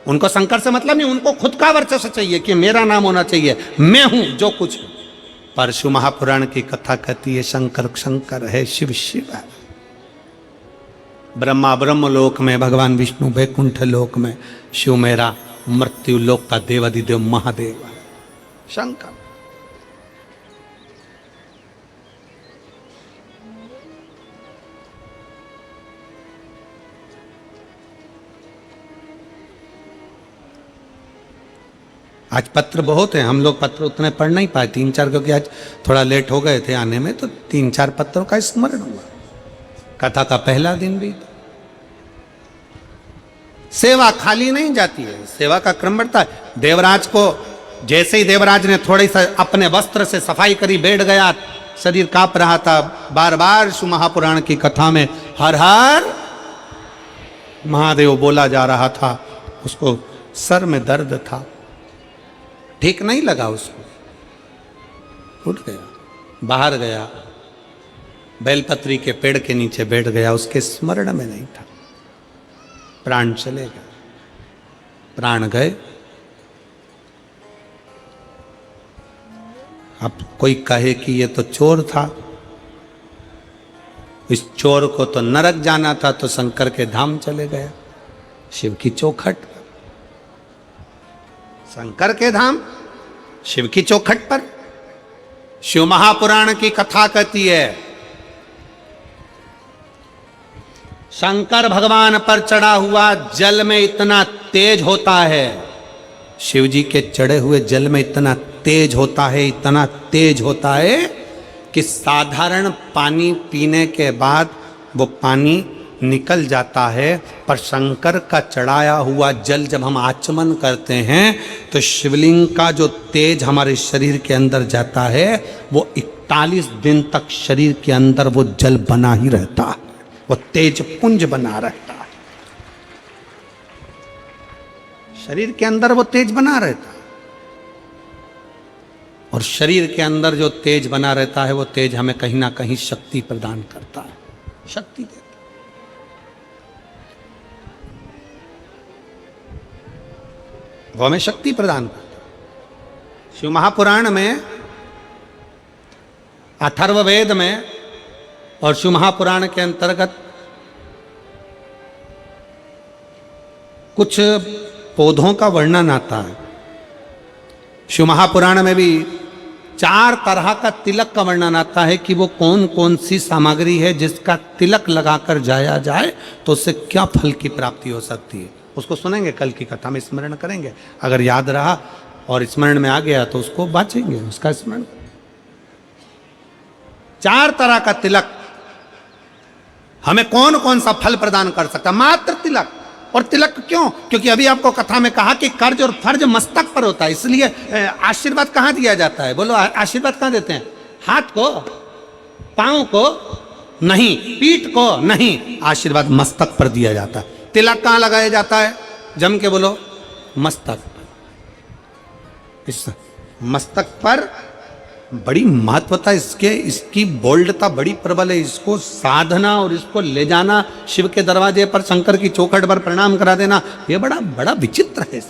उनको शंकर से मतलब नहीं, उनको खुद का वर्चस्व चाहिए कि मेरा नाम होना चाहिए, मैं हूं जो कुछ। पर शिव महापुराण की कथा कहती है शंकर शंकर है, शिव शिव है। ब्रह्मा ब्रह्म लोक में, भगवान विष्णु वैकुंठ लोक में, शिव मेरा मृत्यु लोक का देवाधिदेव महादेव है, शंकर। आज पत्र बहुत हैं, हम लोग पत्र उतने पढ़ नहीं पाए, 3-4, क्योंकि आज थोड़ा लेट हो गए थे आने में, तो 3-4 पत्रों का स्मरण हुआ। कथा का पहला दिन भी। सेवा खाली नहीं जाती है, सेवा का क्रम बढ़ता है। देवराज को जैसे ही देवराज ने थोड़ी सा अपने वस्त्र से सफाई करी, बैठ गया, शरीर कांप रहा था। बार बार शिव महापुराण की कथा में हर हर महादेव बोला जा रहा था। उसको सर में दर्द था, ठीक नहीं लगा उसको, उठ गया, बाहर गया, बेलपत्री के पेड़ के नीचे बैठ गया। उसके स्मरण में नहीं था, प्राण चले गए, प्राण गए। अब कोई कहे कि ये तो चोर था, इस चोर को तो नरक जाना था, तो शंकर के धाम चले गया। शिव की चौखट, शंकर के धाम, शिव की चौखट पर। शिव महापुराण की कथा कहती है शंकर भगवान पर चढ़ा हुआ जल में इतना तेज होता है, शिव जी के चढ़े हुए जल में इतना तेज होता है, इतना तेज होता है कि साधारण पानी पीने के बाद वो पानी निकल जाता है। पर शंकर का चढ़ाया हुआ जल जब हम आचमन करते हैं तो शिवलिंग का जो तेज हमारे शरीर के अंदर जाता है, वो 41 दिन तक शरीर के अंदर वो जल बना ही रहता है, वो तेज पुंज बना रहता है, शरीर के अंदर वो तेज बना रहता है। और शरीर के अंदर जो तेज बना रहता है, वो तेज हमें कहीं ना कहीं शक्ति प्रदान करता है, शक्ति देता है। वो हमें शक्ति प्रदान करता है। शिव महापुराण में, अथर्ववेद में और शिव महापुराण के अंतर्गत कुछ पौधों का वर्णन आता है। शिव महापुराण में भी 4 तरह का तिलक का वर्णन आता है कि वो कौन कौन सी सामग्री है जिसका तिलक लगाकर जाया जाए तो उससे क्या फल की प्राप्ति हो सकती है। उसको सुनेंगे, कल की कथा में स्मरण करेंगे। अगर याद रहा और स्मरण में आ गया तो उसको बाँचेंगे, उसका स्मरण। 4 तरह का तिलक हमें कौन कौन सा फल प्रदान कर सकता? मात्र तिलक, और तिलक क्यों? क्योंकि अभी आपको कथा में कहा कि कर्ज और फर्ज मस्तक पर होता है, इसलिए आशीर्वाद कहाँ दिया जाता है? बोलो, आशीर्वाद कहाँ देते हैं? हाथ को, पांव को नहीं, पीठ को नहीं, आशीर्वाद मस्तक पर दिया जाता है। तिलक कहाँ लगाया जाता है? जम के बोलो, मस्तक। इस मस्तक पर बड़ी महत्वता इसके, इसकी बोल्डता बड़ी प्रबल है। इसको साधना और इसको ले जाना शिव के दरवाजे पर, शंकर की चौखट पर प्रणाम करा देना, ये बड़ा बड़ा विचित्र है।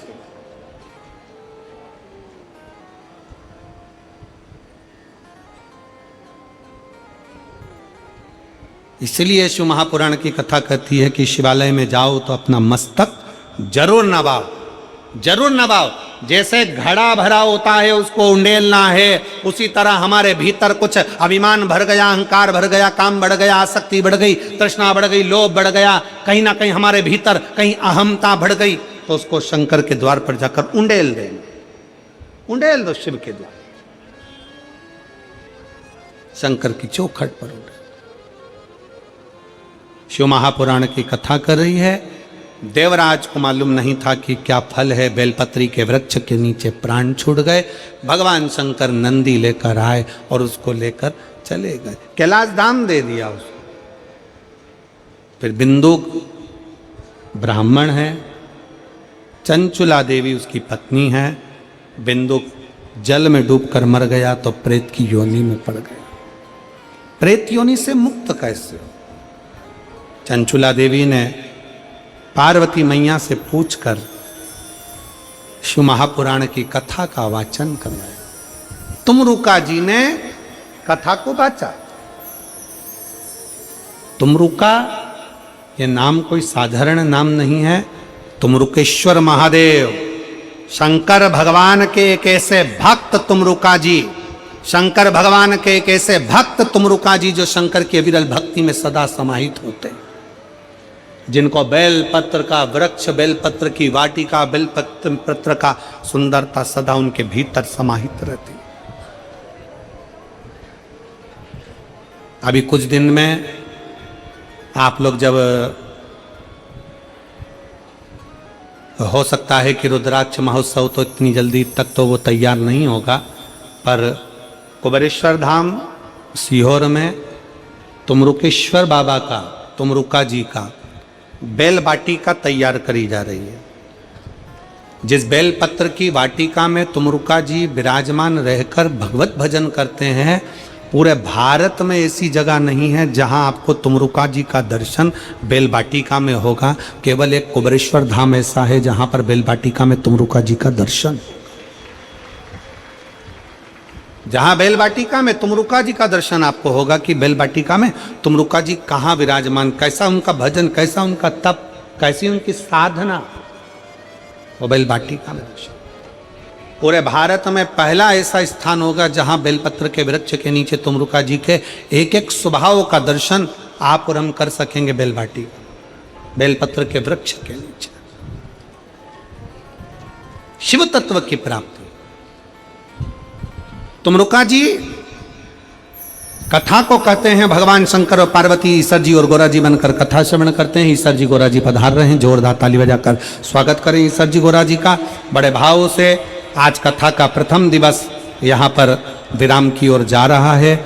इसलिए शिव महापुराण की कथा कहती है कि शिवालय में जाओ तो अपना मस्तक जरूर नवाओ, जरूर नवाओ। जैसे घड़ा भरा होता है उसको उंडेलना है, उसी तरह हमारे भीतर कुछ अभिमान भर गया, अहंकार भर गया, काम बढ़ गया, आसक्ति बढ़ गई, तृष्णा बढ़ गई, लोभ बढ़ गया, कहीं ना कहीं हमारे भीतर कहीं अहमता बढ़ गई, तो उसको शंकर के द्वार पर जाकर उंडेल देना, उंडेल दो शिव के द्वार, शंकर की चौखट पर उंडेल। शिव महापुराण की कथा कर रही है। देवराज को मालूम नहीं था कि क्या फल है। बेलपत्री के वृक्ष के नीचे प्राण छूट गए। भगवान शंकर नंदी लेकर आए और उसको लेकर चले गए, कैलाश धाम दे दिया उसको। फिर बिंदुक ब्राह्मण है, चंचुला देवी उसकी पत्नी है। बिंदुक जल में डूबकर मर गया तो प्रेत की योनि में पड़ गया। प्रेत योनि से मुक्त कैसे हो? चंचुला देवी ने पार्वती मैया से पूछकर शिव महापुराण की कथा का वाचन करवाया। तुमरुका जी ने कथा को वाचा। तुमरुका ये नाम कोई साधारण नाम नहीं है। तुमरुकेश्वर महादेव, शंकर भगवान के एक ऐसे भक्त तुमरुका जी, शंकर भगवान के एक ऐसे भक्त तुमरुका जी जो शंकर की अविरल भक्ति में सदा समाहित होते हैं, जिनको बेलपत्र का वृक्ष, बेलपत्र की वाटिका, बेलपत्र का सुंदरता सदा उनके भीतर समाहित रहती। अभी कुछ दिन में आप लोग जब, हो सकता है कि रुद्राक्ष महोत्सव तो इतनी जल्दी तक तो वो तैयार नहीं होगा, पर कुबेरेश्वर धाम सीहोर में तुमरुकेश्वर बाबा का, तुमरुका जी का बेल वाटिका तैयार करी जा रही है। जिस बेल पत्र की वाटिका में तुमरुका जी विराजमान रहकर भगवत भजन करते हैं, पूरे भारत में ऐसी जगह नहीं है जहां आपको तुमरुका जी का दर्शन बेल वाटिका में होगा। केवल एक कुबेरेश्वर धाम ऐसा है जहां पर बेल वाटिका में तुमरुका जी का दर्शन, जहां बेल वाटिका में तुमरुका जी का दर्शन आपको होगा कि बेल वाटिका में तुमरुका जी कहाँ विराजमान, कैसा उनका भजन, कैसा उनका तप, कैसी उनकी साधना, वो बेल वाटिका में दर्शन। पूरे भारत में पहला ऐसा स्थान होगा जहां बेलपत्र के वृक्ष के नीचे तुमरुका जी के एक एक स्वभाव का दर्शन आप और हम कर सकेंगे। बेल वाटिका, बेलपत्र के वृक्ष के नीचे शिव तत्व की प्राप्ति। तुमरुका जी कथा को कहते हैं, भगवान शंकर और पार्वती ईश्वर जी और गोरा जी बनकर कथा श्रवण करते हैं। ईश्वर जी गोरा जी पधार रहे हैं, जोरदार ताली बजाकर स्वागत करें ईश्वर जी गोरा जी का। बड़े भाव से आज कथा का प्रथम दिवस यहाँ पर विराम की ओर जा रहा है।